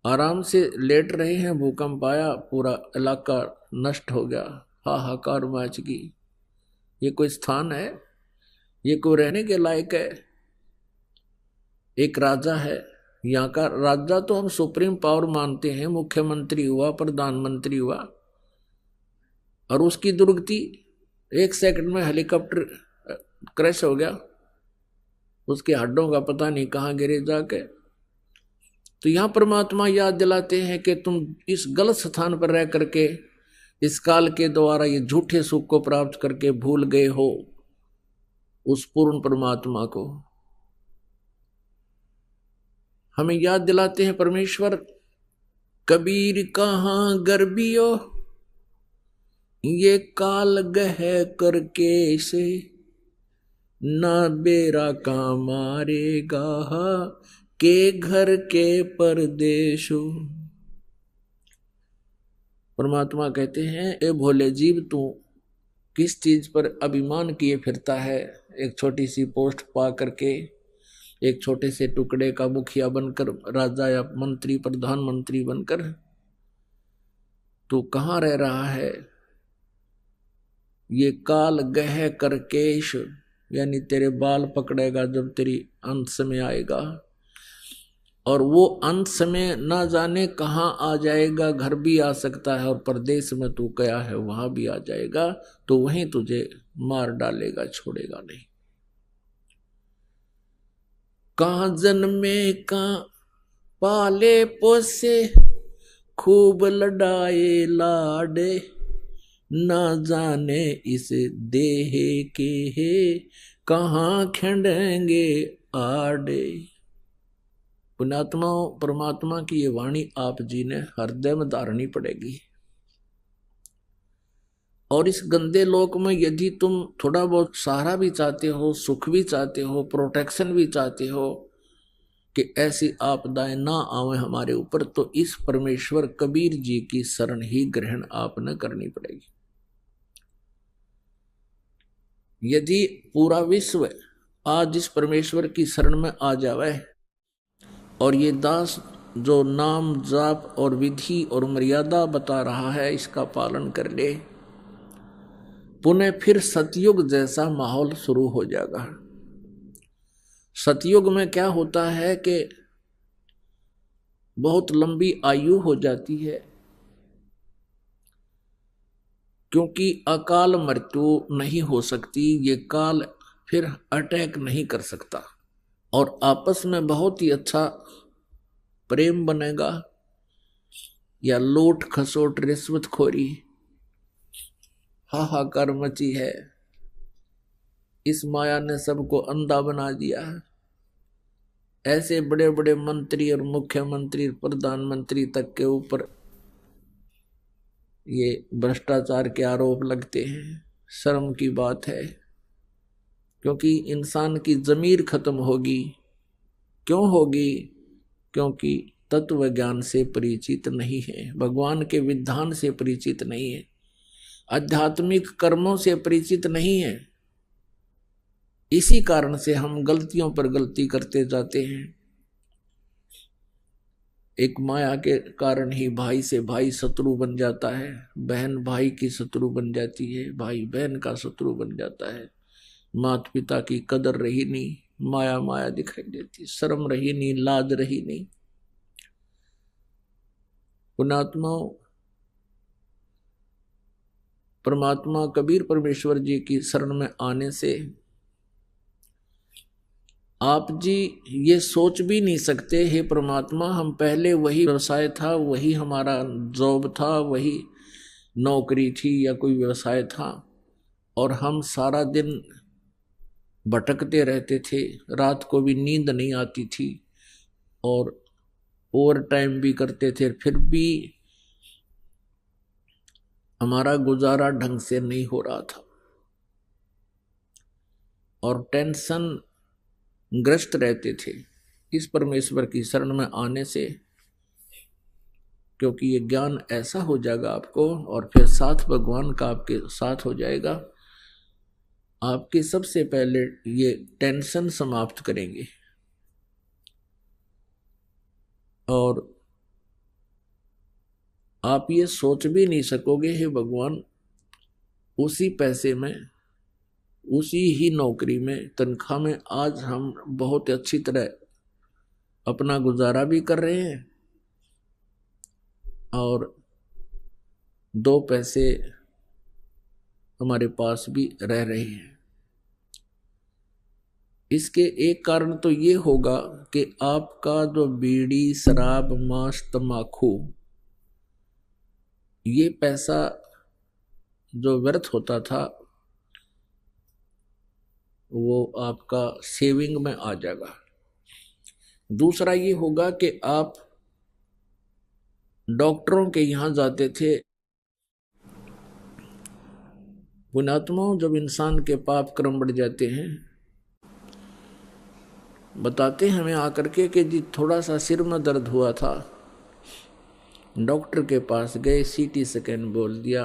आराम से लेट रहे हैं, भूकंप आया, पूरा इलाका नष्ट हो गया, हाहाकार मच गई। ये कोई स्थान है? ये कोई रहने के लायक है? एक राजा है, यहाँ का राजा तो हम सुप्रीम पावर मानते हैं, मुख्यमंत्री हुआ, प्रधानमंत्री हुआ, और उसकी दुर्गति 1 सेकंड में हेलीकॉप्टर क्रैश हो गया, उसके हड्डों का पता नहीं कहाँ गिरे जाके। तो यहाँ परमात्मा याद दिलाते हैं कि तुम इस गलत स्थान पर रह करके इस काल के द्वारा ये झूठे सुख को प्राप्त करके भूल गए हो उस पूर्ण परमात्मा को। हमें याद दिलाते हैं परमेश्वर, कबीर कहाँ गर्बियो ये काल गह करके से, ना बेरा का मारेगा के घर के परदेशो। परमात्मा कहते हैं, ए भोले जीव, तू किस चीज पर अभिमान किए फिरता है? एक छोटी सी पोस्ट पा करके, एक छोटे से टुकड़े का मुखिया बनकर, राजा या मंत्री प्रधानमंत्री बनकर तू कहाँ रह रहा है? ये काल गह करकेश, यानी तेरे बाल पकड़ेगा जब तेरी अंत समय आएगा, और वो अंत समय ना जाने कहाँ आ जाएगा। घर भी आ सकता है और परदेश में तू गया है वहां भी आ जाएगा, तो वहीं तुझे मार डालेगा, छोड़ेगा नहीं। कहाँ जन्मे कहाँ पाले पोसे, खूब लड़ाए लाडे, ना जाने इस देह के है कहाँ खंडेंगे आड़े। पुण्यात्मा, परमात्मा की ये वाणी आप जी ने हृदय में धारनी पड़ेगी। और इस गंदे लोक में यदि तुम थोड़ा बहुत सहारा भी चाहते हो, सुख भी चाहते हो, प्रोटेक्शन भी चाहते हो कि ऐसी आपदाएं ना आवे हमारे ऊपर, तो इस परमेश्वर कबीर जी की शरण ही ग्रहण आपने करनी पड़ेगी। यदि पूरा विश्व आज इस परमेश्वर की शरण में आ जावे और ये दास जो नाम जाप और विधि और मर्यादा बता रहा है इसका पालन कर ले, पुनः फिर सतयुग जैसा माहौल शुरू हो जाएगा। सतयुग में क्या होता है कि बहुत लंबी आयु हो जाती है, क्योंकि अकाल मृत्यु नहीं हो सकती, ये काल फिर अटैक नहीं कर सकता, और आपस में बहुत ही अच्छा प्रेम बनेगा, या लूट खसोट रिश्वतखोरी हाहाकार मची है। इस माया ने सबको अंधा बना दिया है। ऐसे बड़े बड़े मंत्री और मुख्यमंत्री, प्रधानमंत्री तक के ऊपर ये भ्रष्टाचार के आरोप लगते हैं। शर्म की बात है, क्योंकि इंसान की जमीर खत्म होगी। क्यों होगी? क्योंकि तत्व ज्ञान से परिचित नहीं है, भगवान के विधान से परिचित नहीं है, आध्यात्मिक कर्मों से परिचित नहीं है। इसी कारण से हम गलतियों पर गलती करते जाते हैं। एक माया के कारण ही भाई से भाई शत्रु बन जाता है, बहन भाई की शत्रु बन जाती है, भाई बहन का शत्रु बन जाता है। माता पिता की कदर रही नहीं, माया माया दिखाई देती, शर्म रही नहीं, लाज रही नहीं। पुण्यात्माओं, परमात्मा कबीर परमेश्वर जी की शरण में आने से आप जी ये सोच भी नहीं सकते, हे परमात्मा, हम पहले वही व्यवसाय था, वही हमारा जॉब था, वही नौकरी थी या कोई व्यवसाय था, और हम सारा दिन भटकते रहते थे, रात को भी नींद नहीं आती थी, और ओवर टाइम भी करते थे, फिर भी हमारा गुजारा ढंग से नहीं हो रहा था, और टेंशन ग्रस्त रहते थे। इस परमेश्वर की शरण में आने से, क्योंकि ये ज्ञान ऐसा हो जाएगा आपको, और फिर साथ भगवान का आपके साथ हो जाएगा, आपके सबसे पहले ये टेंशन समाप्त करेंगे। और आप ये सोच भी नहीं सकोगे, हे भगवान, उसी पैसे में, उसी ही नौकरी में, तनख्वाह में आज हम बहुत अच्छी तरह अपना गुजारा भी कर रहे हैं और दो पैसे हमारे पास भी रह रहे हैं। इसके एक कारण तो ये होगा कि आपका जो बीड़ी, शराब, मांस, तंबाकू, ये पैसा जो व्यर्थ होता था वो आपका सेविंग में आ जाएगा। दूसरा ये होगा कि आप डॉक्टरों के यहाँ जाते थे। पुण्यात्माओं, जब इंसान के पाप कर्म बढ़ जाते हैं, बताते हैं हमें आकर के कि जी थोड़ा सा सिर में दर्द हुआ था, डॉक्टर के पास गए, सीटी स्कैन बोल दिया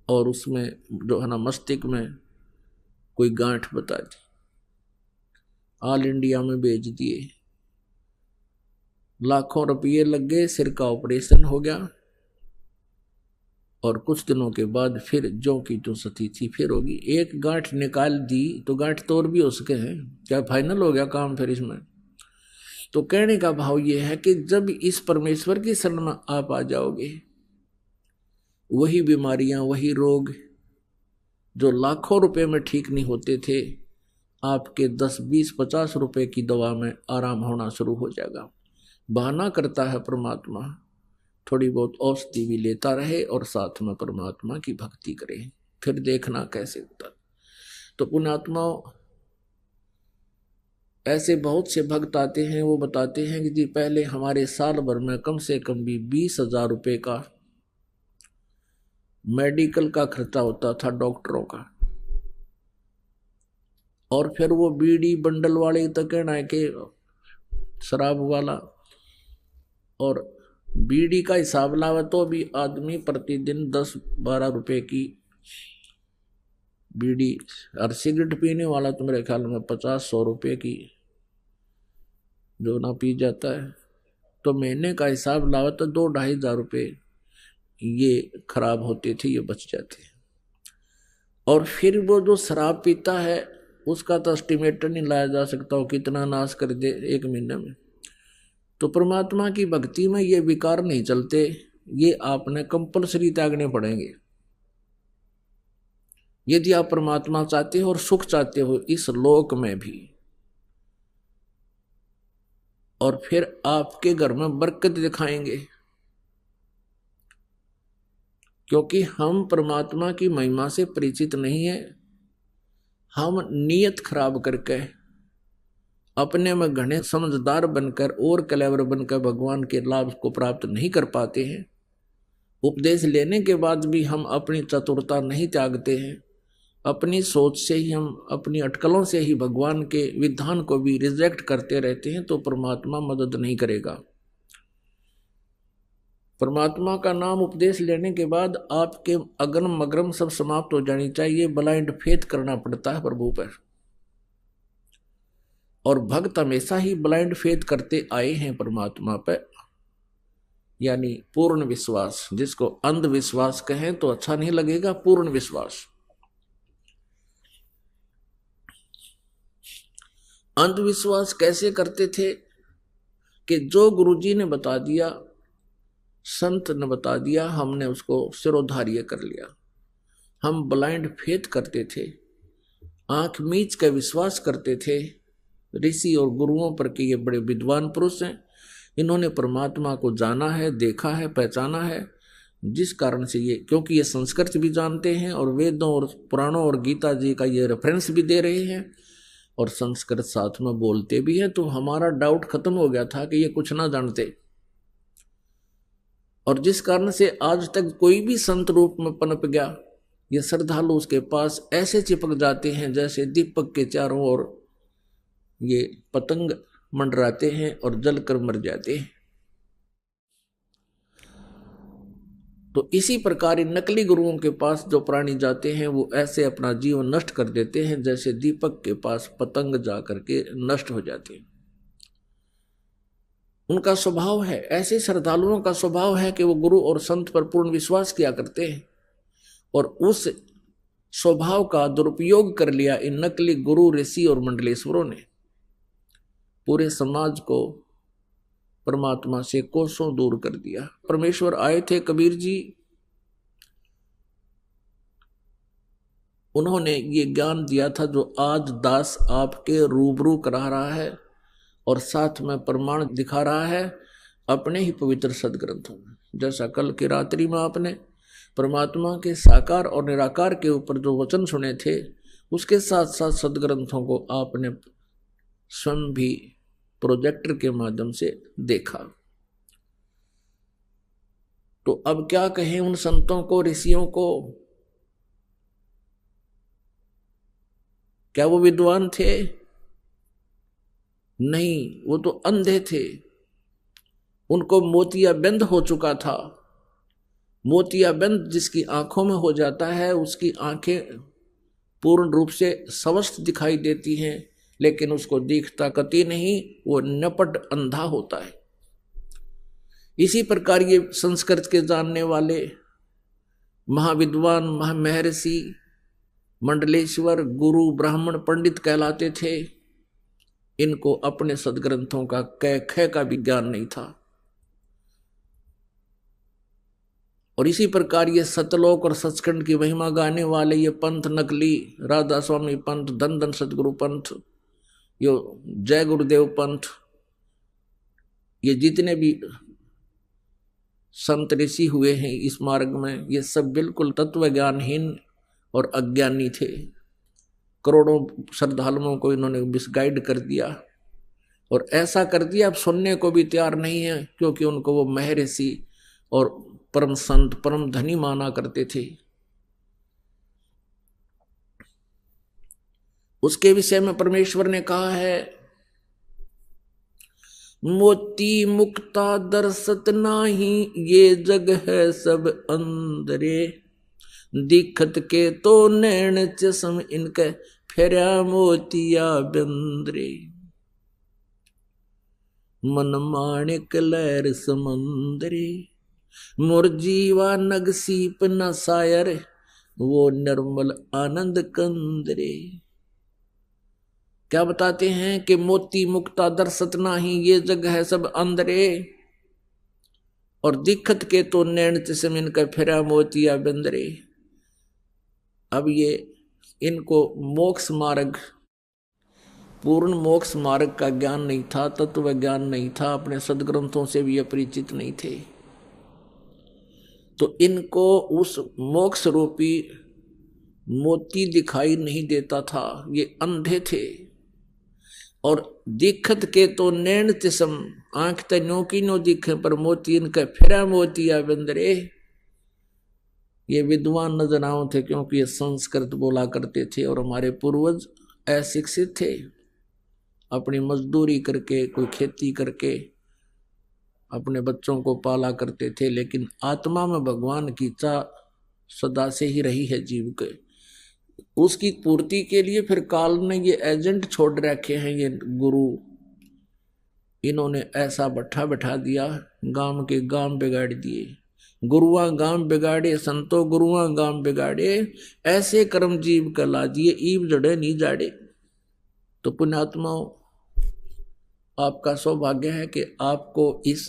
और उसमें जो है ना मस्तिष्क में कोई गांठ बता दी, ऑल इंडिया में भेज दिए, लाखों रुपये लग गए, सिर का ऑपरेशन हो गया और कुछ दिनों के बाद फिर जो की जो सती थी फिर होगी। एक गांठ निकाल दी तो गांठ तो और भी हो सके हैं, क्या फाइनल हो गया काम फिर इसमें? तो कहने का भाव यह है कि जब इस परमेश्वर की शरण में आप आ जाओगे, वही बीमारियां, वही रोग जो लाखों रुपए में ठीक नहीं होते थे, आपके 10, 20, 50 रुपए की दवा में आराम होना शुरू हो जाएगा। बहाना करता है परमात्मा, थोड़ी बहुत औषधि भी लेता रहे और साथ में परमात्मा की भक्ति करे, फिर देखना कैसे होता। तो पुण्यात्माओं, ऐसे बहुत से भक्त आते हैं, वो बताते हैं कि जी पहले हमारे साल भर में कम से कम भी 20,000 रुपये का मेडिकल का खर्चा होता था, डॉक्टरों का। और फिर वो बीड़ी बंडल वाले तो कहना है कि शराब वाला, और बीड़ी का हिसाब लावे तो भी आदमी प्रतिदिन 10-12 रुपए की बीड़ी, और सिगरेट पीने वाला तो मेरे ख्याल में 50-100 रुपए की जो ना पी जाता है। तो महीने का हिसाब लावे तो 2-2,500 रुपये ये खराब होते थे, ये बच जाते हैं। और फिर वो जो शराब पीता है उसका तो एस्टिमेटर नहीं लाया जा सकता हो कितना नाश कर दे एक महीने में। तो परमात्मा की भक्ति में ये विकार नहीं चलते, ये आपने कंपलसरी त्यागने पड़ेंगे यदि आप परमात्मा चाहते हो और सुख चाहते हो इस लोक में भी, और फिर आपके घर में बरकत दिखाएंगे। क्योंकि हम परमात्मा की महिमा से परिचित नहीं है, हम नियत खराब करके अपने में घने समझदार बनकर और क्लेवर बनकर भगवान के लाभ को प्राप्त नहीं कर पाते हैं। उपदेश लेने के बाद भी हम अपनी चतुरता नहीं त्यागते हैं, अपनी सोच से ही, हम अपनी अटकलों से ही भगवान के विधान को भी रिजेक्ट करते रहते हैं, तो परमात्मा मदद नहीं करेगा। परमात्मा का नाम उपदेश लेने के बाद आपके अगम मगरम सब समाप्त हो जानी चाहिए, ब्लाइंड फेथ करना पड़ता है प्रभु पर। और भक्त हमेशा ही ब्लाइंड फेथ करते आए हैं परमात्मा पर, यानी पूर्ण विश्वास, जिसको अंधविश्वास कहें तो अच्छा नहीं लगेगा, पूर्ण विश्वास। अंधविश्वास कैसे करते थे कि जो गुरुजी ने बता दिया, संत ने बता दिया, हमने उसको सिरोधार्य कर लिया। हम ब्लाइंड फेथ करते थे, आंख मीच कर विश्वास करते थे ऋषि और गुरुओं पर कि ये बड़े विद्वान पुरुष हैं, इन्होंने परमात्मा को जाना है, देखा है, पहचाना है, जिस कारण से ये, क्योंकि ये संस्कृत भी जानते हैं और वेदों और पुराणों और गीता जी का ये रेफरेंस भी दे रहे हैं और संस्कृत साथ में बोलते भी हैं, तो हमारा डाउट खत्म हो गया था कि ये कुछ ना जानते। और जिस कारण से आज तक कोई भी संत रूप में पनप गया, ये श्रद्धालु उसके पास ऐसे चिपक जाते हैं जैसे दीपक के चारों ओर ये पतंग मंडराते हैं और जलकर मर जाते हैं। तो इसी प्रकार इन नकली गुरुओं के पास जो प्राणी जाते हैं वो ऐसे अपना जीवन नष्ट कर देते हैं जैसे दीपक के पास पतंग जा करके नष्ट हो जाते हैं। उनका स्वभाव है, ऐसे श्रद्धालुओं का स्वभाव है कि वो गुरु और संत पर पूर्ण विश्वास किया करते हैं, और उस स्वभाव का दुरुपयोग कर लिया इन नकली गुरु, ऋषि और मंडलेश्वरों ने। पूरे समाज को परमात्मा से कोसों दूर कर दिया। परमेश्वर आए थे कबीर जी, उन्होंने ये ज्ञान दिया था जो आज दास आपके रूबरू करा रहा है और साथ में प्रमाण दिखा रहा है अपने ही पवित्र सदग्रंथों में। जैसा कल की रात्रि में आपने परमात्मा के साकार और निराकार के ऊपर जो वचन सुने थे, उसके साथ साथ सदग्रंथों को आपने स्वयं भी प्रोजेक्टर के माध्यम से देखा। तो अब क्या कहें उन संतों को, ऋषियों को? क्या वो विद्वान थे? नहीं, वो तो अंधे थे। उनको मोतियाबिंद हो चुका था। मोतियाबिंद जिसकी आंखों में हो जाता है, उसकी आंखें पूर्ण रूप से स्वस्थ दिखाई देती हैं, लेकिन उसको दिखता कति नहीं, वो नपट अंधा होता है। इसी प्रकार ये संस्कृत के जानने वाले महाविद्वान, महर्षि, मंडलेश्वर, गुरु, ब्राह्मण, पंडित कहलाते थे। इनको अपने सदग्रंथों का कै ख का भी ज्ञान नहीं था। और इसी प्रकार ये सतलोक और सचखंड की महिमा गाने वाले ये पंथ, नकली राधा स्वामी पंथ, धन धन सतगुरु पंथ, यो जय गुरुदेव पंथ, ये जितने भी संत ऋषि हुए हैं इस मार्ग में, ये सब बिल्कुल तत्व ज्ञानहीन और अज्ञानी थे। करोड़ों श्रद्धालुओं को इन्होंने मिसगाइड कर दिया और ऐसा कर दिया अब सुनने को भी तैयार नहीं है, क्योंकि उनको वो महर्षि और परम संत, परम धनी माना करते थे। उसके विषय में परमेश्वर ने कहा है, मोती मुक्ता दर्शत नाही, ये जग है सब अंदरे, दिखत के तो नैन चश्म इनके, फेरा मोतिया बिंद्रे, मन माणिक लहर समंदरे, मोर जीवा नग सीप न सायर, वो निर्मल आनंद कंदरे। क्या बताते हैं कि मोती मुक्ता दर्शत नाही, ये जग है सब अंदरे, और दिखत के तो नैन चश्म इनका, फेरा मोतिया बिंदरे। अब ये इनको मोक्ष मार्ग, पूर्ण मोक्ष मार्ग का ज्ञान नहीं था, तत्व ज्ञान नहीं था, अपने सदग्रंथों से भी अपरिचित नहीं थे। तो इनको उस मोक्ष रूपी मोती दिखाई नहीं देता था, ये अंधे थे। और दिखत के तो नैन चश्म, आंख ते नो की नो दिखे, पर मोती इनका फिरा मोतिया बिंदरे। ये विद्वान नजराओं थे, क्योंकि ये संस्कृत बोला करते थे और हमारे पूर्वज अशिक्षित थे। अपनी मजदूरी करके, कोई खेती करके अपने बच्चों को पाला करते थे, लेकिन आत्मा में भगवान की चाह सदा से ही रही है जीव के। उसकी पूर्ति के लिए फिर काल ने ये एजेंट छोड़ रखे हैं, ये गुरु, इन्होंने ऐसा बैठा बैठा दिया, गांव के गांव बिगाड़ दिए। गुरुआ गांव बिगाड़े, संतो गुरुआ गांव बिगाड़े, ऐसे कर्म जीव का लाजिए, ईव जड़े नहीं जाड़े। तो पुण्यात्माओं, आपका सौभाग्य है कि आपको इस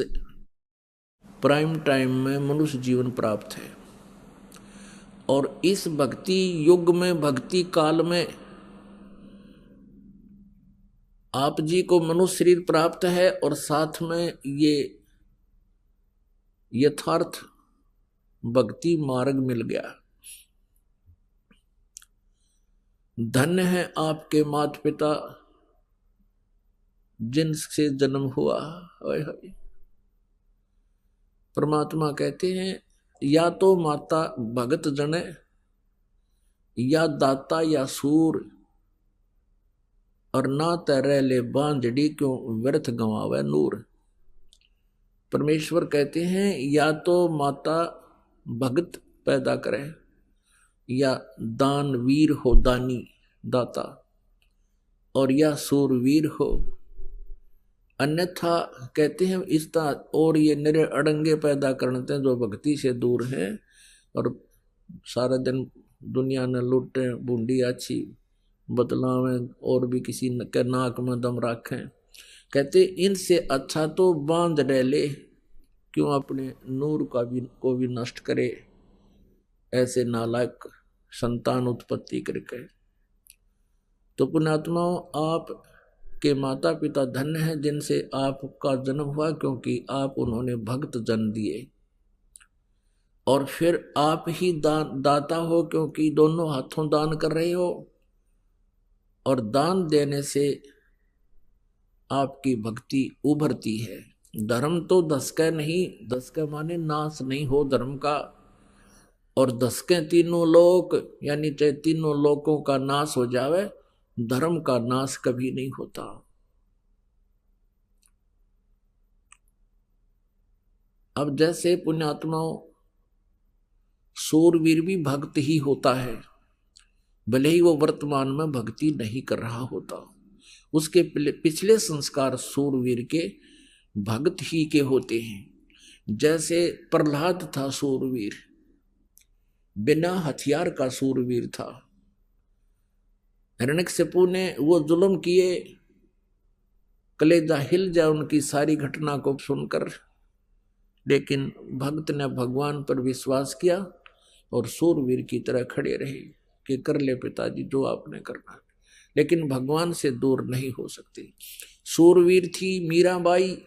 प्राइम टाइम में मनुष्य जीवन प्राप्त है, और इस भक्ति युग में, भक्ति काल में आप जी को मनुष्य शरीर प्राप्त है, और साथ में ये यथार्थ भक्ति मार्ग मिल गया। धन्य है आपके माता पिता जिनसे जन्म हुआ। परमात्मा कहते हैं, या तो माता भगत जने, या दाता या सूर, और ना तरह ले बांझड़ी, क्यों व्यर्थ गंवावे नूर। परमेश्वर कहते हैं, या तो माता भगत पैदा करे, या दान वीर हो, दानी दाता, और या सूरवीर हो। अन्यथा कहते हैं इस और ये निरे अड़ंगे पैदा करते हैं जो भक्ति से दूर हैं, और सारा दिन दुनिया ने लूटे, बूंदी अच्छी बदलावें, और भी किसी के नाक में दम रखें। कहते इनसे अच्छा तो बांध डाले, क्यों अपने नूर को भी नष्ट करे, ऐसे नालायक संतान उत्पत्ति करके। तो पुण्यात्माओं, आप के माता पिता धन्य हैं जिनसे आपका जन्म हुआ, क्योंकि आप उन्होंने भक्त जन्म दिए। और फिर आप ही दाता हो, क्योंकि दोनों हाथों दान कर रहे हो, और दान देने से आपकी भक्ति उभरती है। धर्म तो दसका नहीं, दसका माने नाश नहीं हो धर्म का, और दसके तीनों लोक यानी चाहे तीनों लोकों का नाश हो जावे, धर्म का नाश कभी नहीं होता। अब जैसे पुण्यात्माओं, सूरवीर भी भक्त ही होता है, भले ही वो वर्तमान में भक्ति नहीं कर रहा होता, उसके पिछले संस्कार सूरवीर के भक्त ही के होते हैं। जैसे प्रहलाद था सूरवीर, बिना हथियार का सूरवीर था। हिरण्यकशिपु ने वो जुल्म किए, कलेजा हिल जाए उनकी सारी घटना को सुनकर, लेकिन भक्त ने भगवान पर विश्वास किया और सूरवीर की तरह खड़े रहे कि कर ले पिताजी जो आपने करना है, लेकिन भगवान से दूर नहीं हो सकते। सूरवीर थी मीराबाई,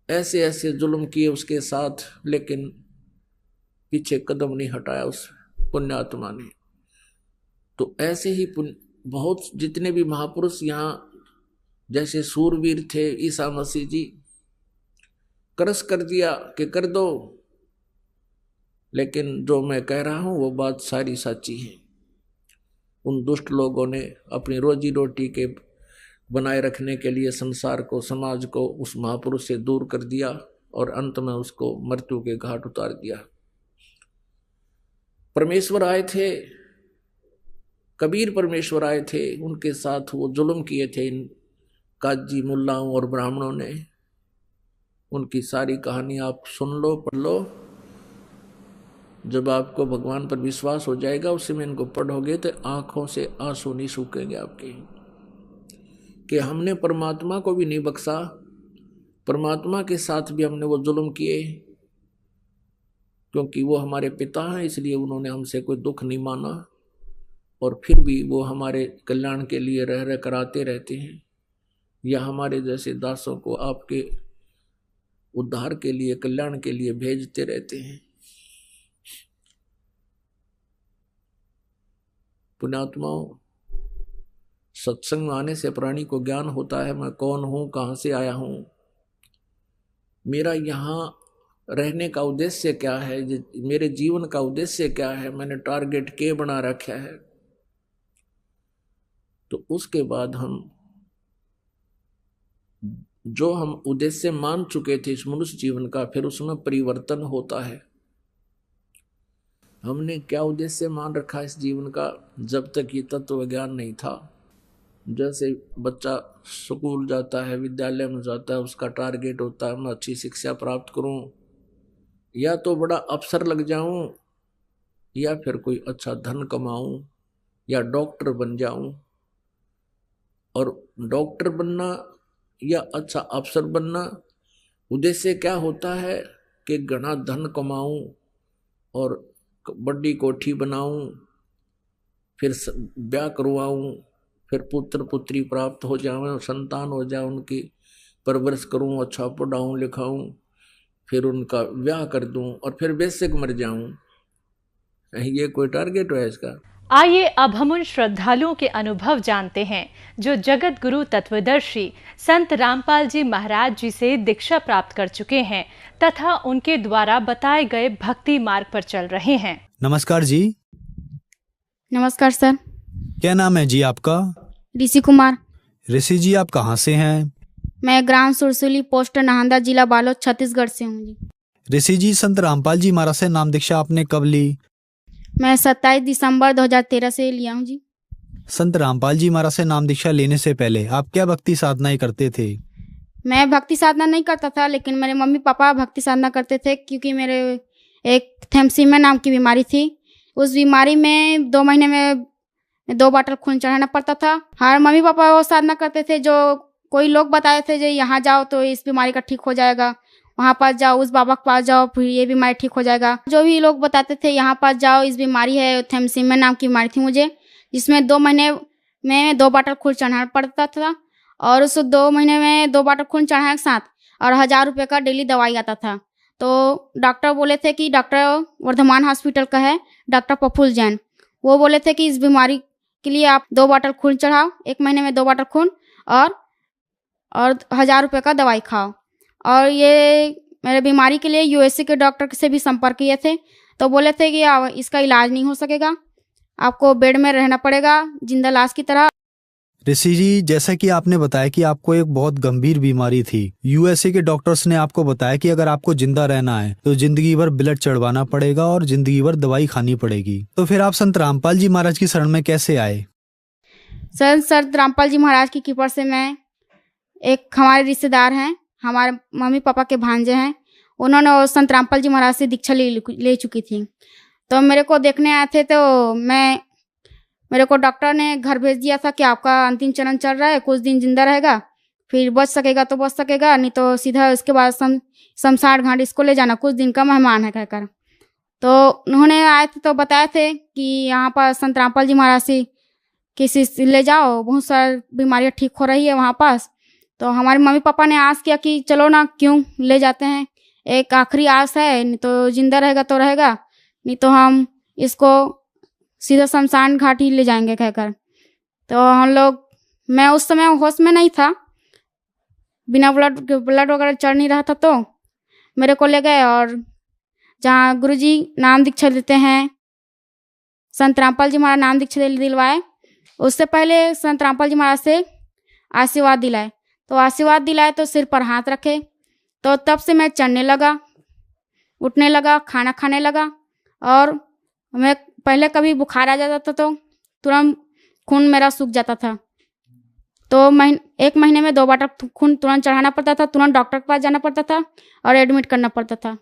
ऐसे ऐसे जुल्म किए उसके साथ, लेकिन पीछे कदम नहीं हटाया उस पुण्यात्मा ने। तो ऐसे ही बहुत जितने भी महापुरुष यहाँ जैसे सूरवीर थे, ईसा मसीह जी करस कर दिया कि कर दो, लेकिन जो मैं कह रहा हूं वो बात सारी सच्ची है। उन दुष्ट लोगों ने अपनी रोजी रोटी के बनाए रखने के लिए संसार को, समाज को उस महापुरुष से दूर कर दिया और अंत में उसको मृत्यु के घाट उतार दिया। परमेश्वर आए थे, कबीर परमेश्वर आए थे, उनके साथ वो जुल्म किए थे इन काजी मुल्लाओं और ब्राह्मणों ने। उनकी सारी कहानी आप सुन लो, पढ़ लो। जब आपको भगवान पर विश्वास हो जाएगा, उसी में इनको पढ़ोगे तो आंखों से आंसू नहीं सूखेंगे आपके, कि हमने परमात्मा को भी नहीं बख्शा, परमात्मा के साथ भी हमने वो जुल्म किए, क्योंकि वो हमारे पिता हैं, इसलिए उन्होंने हमसे कोई दुख नहीं माना, और फिर भी वो हमारे कल्याण के लिए रह रह कराते रहते हैं, या हमारे जैसे दासों को आपके उद्धार के लिए, कल्याण के लिए भेजते रहते हैं। पुण्यात्माओं, सत्संग आने से प्राणी को ज्ञान होता है, मैं कौन हूं, कहां से आया हूं, मेरा यहाँ रहने का उद्देश्य क्या है, मेरे जीवन का उद्देश्य क्या है, मैंने टारगेट क्या बना रखा है। तो उसके बाद हम जो हम उद्देश्य मान चुके थे इस मनुष्य जीवन का, फिर उसमें परिवर्तन होता है। हमने क्या उद्देश्य मान रखा इस जीवन का, जब तक ये तत्व ज्ञान नहीं था। जैसे बच्चा स्कूल जाता है, विद्यालय में जाता है, उसका टारगेट होता है मैं अच्छी शिक्षा प्राप्त करूं, या तो बड़ा अफसर लग जाऊं, या फिर कोई अच्छा धन कमाऊं, या डॉक्टर बन जाऊं। और डॉक्टर बनना या अच्छा अफसर बनना उद्देश्य क्या होता है कि घना धन कमाऊं और बड़ी कोठी बनाऊं, फिर ब्याह करवाऊं, फिर पुत्र पुत्री प्राप्त हो जाए, संतान हो जाए, उनकी परवरिश करूं, अच्छा पढ़ाऊं लिखाऊं, फिर उनका ब्याह कर दूं और फिर बेसिक मर जाऊं। ये कोई टारगेट है इसका? आइए अब हम उन श्रद्धालुओं के अनुभव जानते हैं जो जगत गुरु तत्वदर्शी संत रामपाल जी महाराज जी से दीक्षा प्राप्त कर चुके हैं तथा उनके द्वारा बताए गए भक्ति मार्ग पर चल रहे हैं। नमस्कार जी। नमस्कार सर। क्या नाम है जी आपका? ऋषि कुमार। ऋषि जी, आप कहाँ से हैं? मैं ग्राम सुरसुली, पोस्ट नाहंदा, जिला बालोद, छत्तीसगढ़ से हूँ जी। ऋषि जी, संत रामपाल जी महाराज से नाम दीक्षा आपने कब ली? मैं 27 दिसंबर 2013 से लिया हूँ जी। संत रामपाल जी महाराज से नाम दीक्षा लेने से पहले आप क्या भक्ति साधनाएं करते थे? मैं भक्ति साधना नहीं करता था, लेकिन मेरे मम्मी पापा भक्ति साधना करते थे, क्योंकि मेरे एक थैलेसीमिया नाम की बीमारी थी। उस बीमारी में 2 महीने में 2 बॉटल खून चढ़ाना पड़ता था। हर मम्मी पापा वो साधना करते थे जो कोई लोग बताए थे जो यहाँ जाओ तो इस बीमारी का ठीक हो जाएगा, वहाँ पास जाओ, उस बाबा के पास जाओ, फिर ये बीमारी ठीक हो जाएगा। जो भी लोग बताते थे यहाँ पास जाओ, इस बीमारी है, थैलेसीमिया नाम की बीमारी थी मुझे, जिसमें 2 महीने में 2 बॉटल खून चढ़ाना पड़ता था, और उस 2 महीने में 2 बॉटल खून चढ़ाने के साथ और 1000 रुपये का डेली दवाई आता था। तो डॉक्टर बोले थे कि डॉक्टर वर्धमान हॉस्पिटल का है डॉक्टर प्रफुल्ल जैन, वो बोले थे कि इस बीमारी के लिए आप 2 बॉटल खून चढ़ाओ, 1 महीने में 2 बॉटल खून और 1000 रुपये का दवाई खाओ। और ये मेरे बीमारी के लिए यूएसए के डॉक्टर से भी संपर्क किए थे, तो बोले थे कि इसका इलाज नहीं हो सकेगा, आपको बेड में रहना पड़ेगा जिंदा लाश की तरह। ऋषि जी, जैसा कि आपने बताया कि आपको एक बहुत गंभीर बीमारी थी, यूएसए के डॉक्टर्स ने आपको बताया कि अगर आपको जिंदा रहना है तो जिंदगी भर ब्लड चढ़वाना पड़ेगा और जिंदगी भर दवाई खानी पड़ेगी। तो फिर आप संत रामपाल जी महाराज की शरण में कैसे आए? संत रामपाल जी महाराज की कृपा से मैं, एक हमारे रिश्तेदार हैं, हमारे मम्मी पापा के भांजे हैं, उन्होंने संत रामपाल जी महाराज से दीक्षा ले चुकी थी, तो मेरे को देखने आए थे। तो मेरे को डॉक्टर ने घर भेज दिया था कि आपका अंतिम चरण चल रहा है, कुछ दिन जिंदा रहेगा, फिर बच सकेगा तो बच सकेगा, नहीं तो सीधा उसके बाद शमशान घाट इसको ले जाना, कुछ दिन का मेहमान है कहकर। तो उन्होंने आए थे तो बताए थे कि यहाँ पर संत रामपाल जी महाराज से किसी से ले जाओ, बहुत सारी बीमारियाँ ठीक हो रही है वहाँ पास। तो हमारे मम्मी पापा ने आस किया कि चलो ना, क्यों ले जाते हैं, एक आखिरी आस है, नहीं तो जिंदा रहेगा तो रहेगा, नहीं तो हम इसको सीधा शमशान घाट ही ले जाएंगे कहकर। तो हम लोग, मैं उस समय होश में नहीं था, बिना ब्लड वगैरह चढ़ नहीं रहा था, तो मेरे को ले गए और जहाँ गुरुजी नाम दीक्षा देते हैं, संत रामपाल जी महाराज नाम दीक्षा दिलवाए। उससे पहले संत रामपाल जी महाराज से आशीर्वाद दिलाए, तो आशीर्वाद दिलाए तो सिर पर हाथ रखे, तो तब से मैं चढ़ने लगा, उठने लगा, खाना खाने लगा। और मैं पहले कभी बुखार आ जाता था तो तुरंत खून मेरा सूख जाता था, तो 1 महीने में 2 बॉटल खून तुरंत चढ़ाना पड़ता था, तुरंत डॉक्टर के पास जाना पड़ता था और एडमिट करना पड़ता था।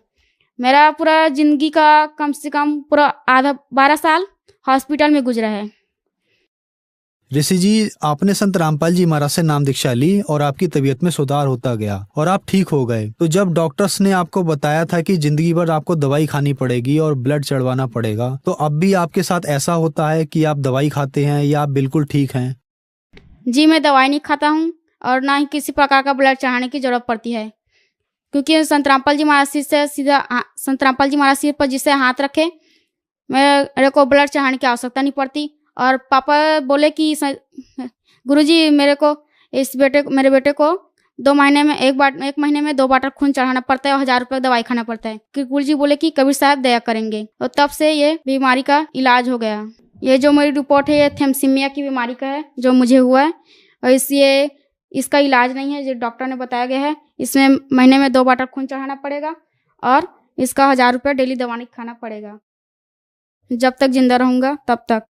मेरा पूरा जिंदगी का कम से कम पूरा आधा 12 साल हॉस्पिटल में गुजरा है। ऋषि जी, आपने संत रामपाल जी महाराज से नाम दीक्षा ली और आपकी तबीयत में सुधार होता गया और आप ठीक हो गए। तो जब डॉक्टर्स ने आपको बताया था कि जिंदगी भर आपको दवाई खानी पड़ेगी और ब्लड चढ़वाना पड़ेगा, तो अब भी आपके साथ ऐसा होता है कि आप दवाई खाते हैं या आप बिल्कुल ठीक हैं? जी, मैं दवाई नहीं खाता हूँ और ना ही किसी प्रकार का ब्लड चढ़ाने की जरूरत पड़ती है, क्योंकि संत रामपाल जी महाराज से सीधा संत रामपाल जी महाराज सिर पर जिसे हाथ रखे, मेरे को ब्लड चढ़ाने की आवश्यकता नहीं पड़ती। और पापा बोले कि गुरुजी, मेरे बेटे को 2 महीने में 1 महीने में 2 बॉटल खून चढ़ाना पड़ता है और 1000 रुपये दवाई खाना पड़ता है, कि गुरुजी बोले कि कबीर साहब दया करेंगे। और तब से ये बीमारी का इलाज हो गया। ये जो मेरी रिपोर्ट है, ये थैलेसीमिया की बीमारी का है जो मुझे हुआ है, और इसका इलाज नहीं है, जो डॉक्टर ने बताया गया है। इसमें महीने में 2 बॉटल खून चढ़ाना पड़ेगा और इसका 1000 रुपये डेली दवाई खाना पड़ेगा, जब तक जिंदा रहूंगा तब तक।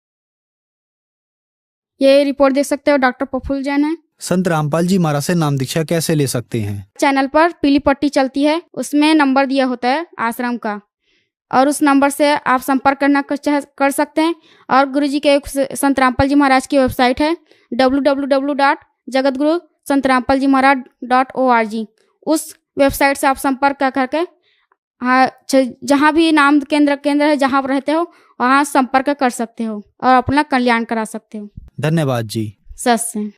ये रिपोर्ट देख सकते हो, डॉक्टर प्रफुल्ल जैन है। संत रामपाल जी महाराज से नाम दीक्षा कैसे ले सकते हैं? चैनल पर पीली पट्टी चलती है, उसमें नंबर दिया होता है आश्रम का, और उस नंबर से आप संपर्क कर सकते हैं। और गुरुजी के संत रामपाल जी महाराज की वेबसाइट है www.jagadguru-santrampaljimaharaj.org। उस वेबसाइट से आप संपर्क करके जहाँ भी नाम केंद्र है, जहाँ रहते हो वहाँ संपर्क कर सकते हो और अपना कल्याण करा सकते हो। धन्यवाद जी। सच से।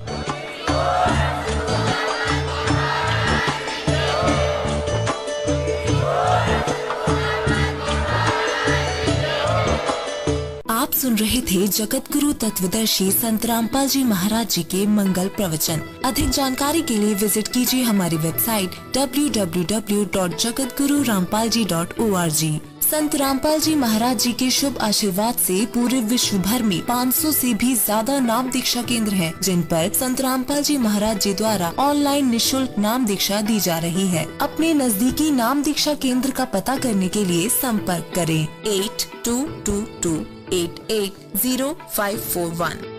आप सुन रहे थे जगत गुरु तत्वदर्शी संत रामपाल जी महाराज जी के मंगल प्रवचन। अधिक जानकारी के लिए विजिट कीजिए हमारी वेबसाइट www.jagatgururampalji.org। संत रामपाल जी महाराज जी के शुभ आशीर्वाद से पूरे विश्व भर में 500 से भी ज्यादा नाम दीक्षा केंद्र हैं, जिन पर संत रामपाल जी महाराज जी द्वारा ऑनलाइन निशुल्क नाम दीक्षा दी जा रही है। अपने नजदीकी नाम दीक्षा केंद्र का पता करने के लिए संपर्क करें 8222880541।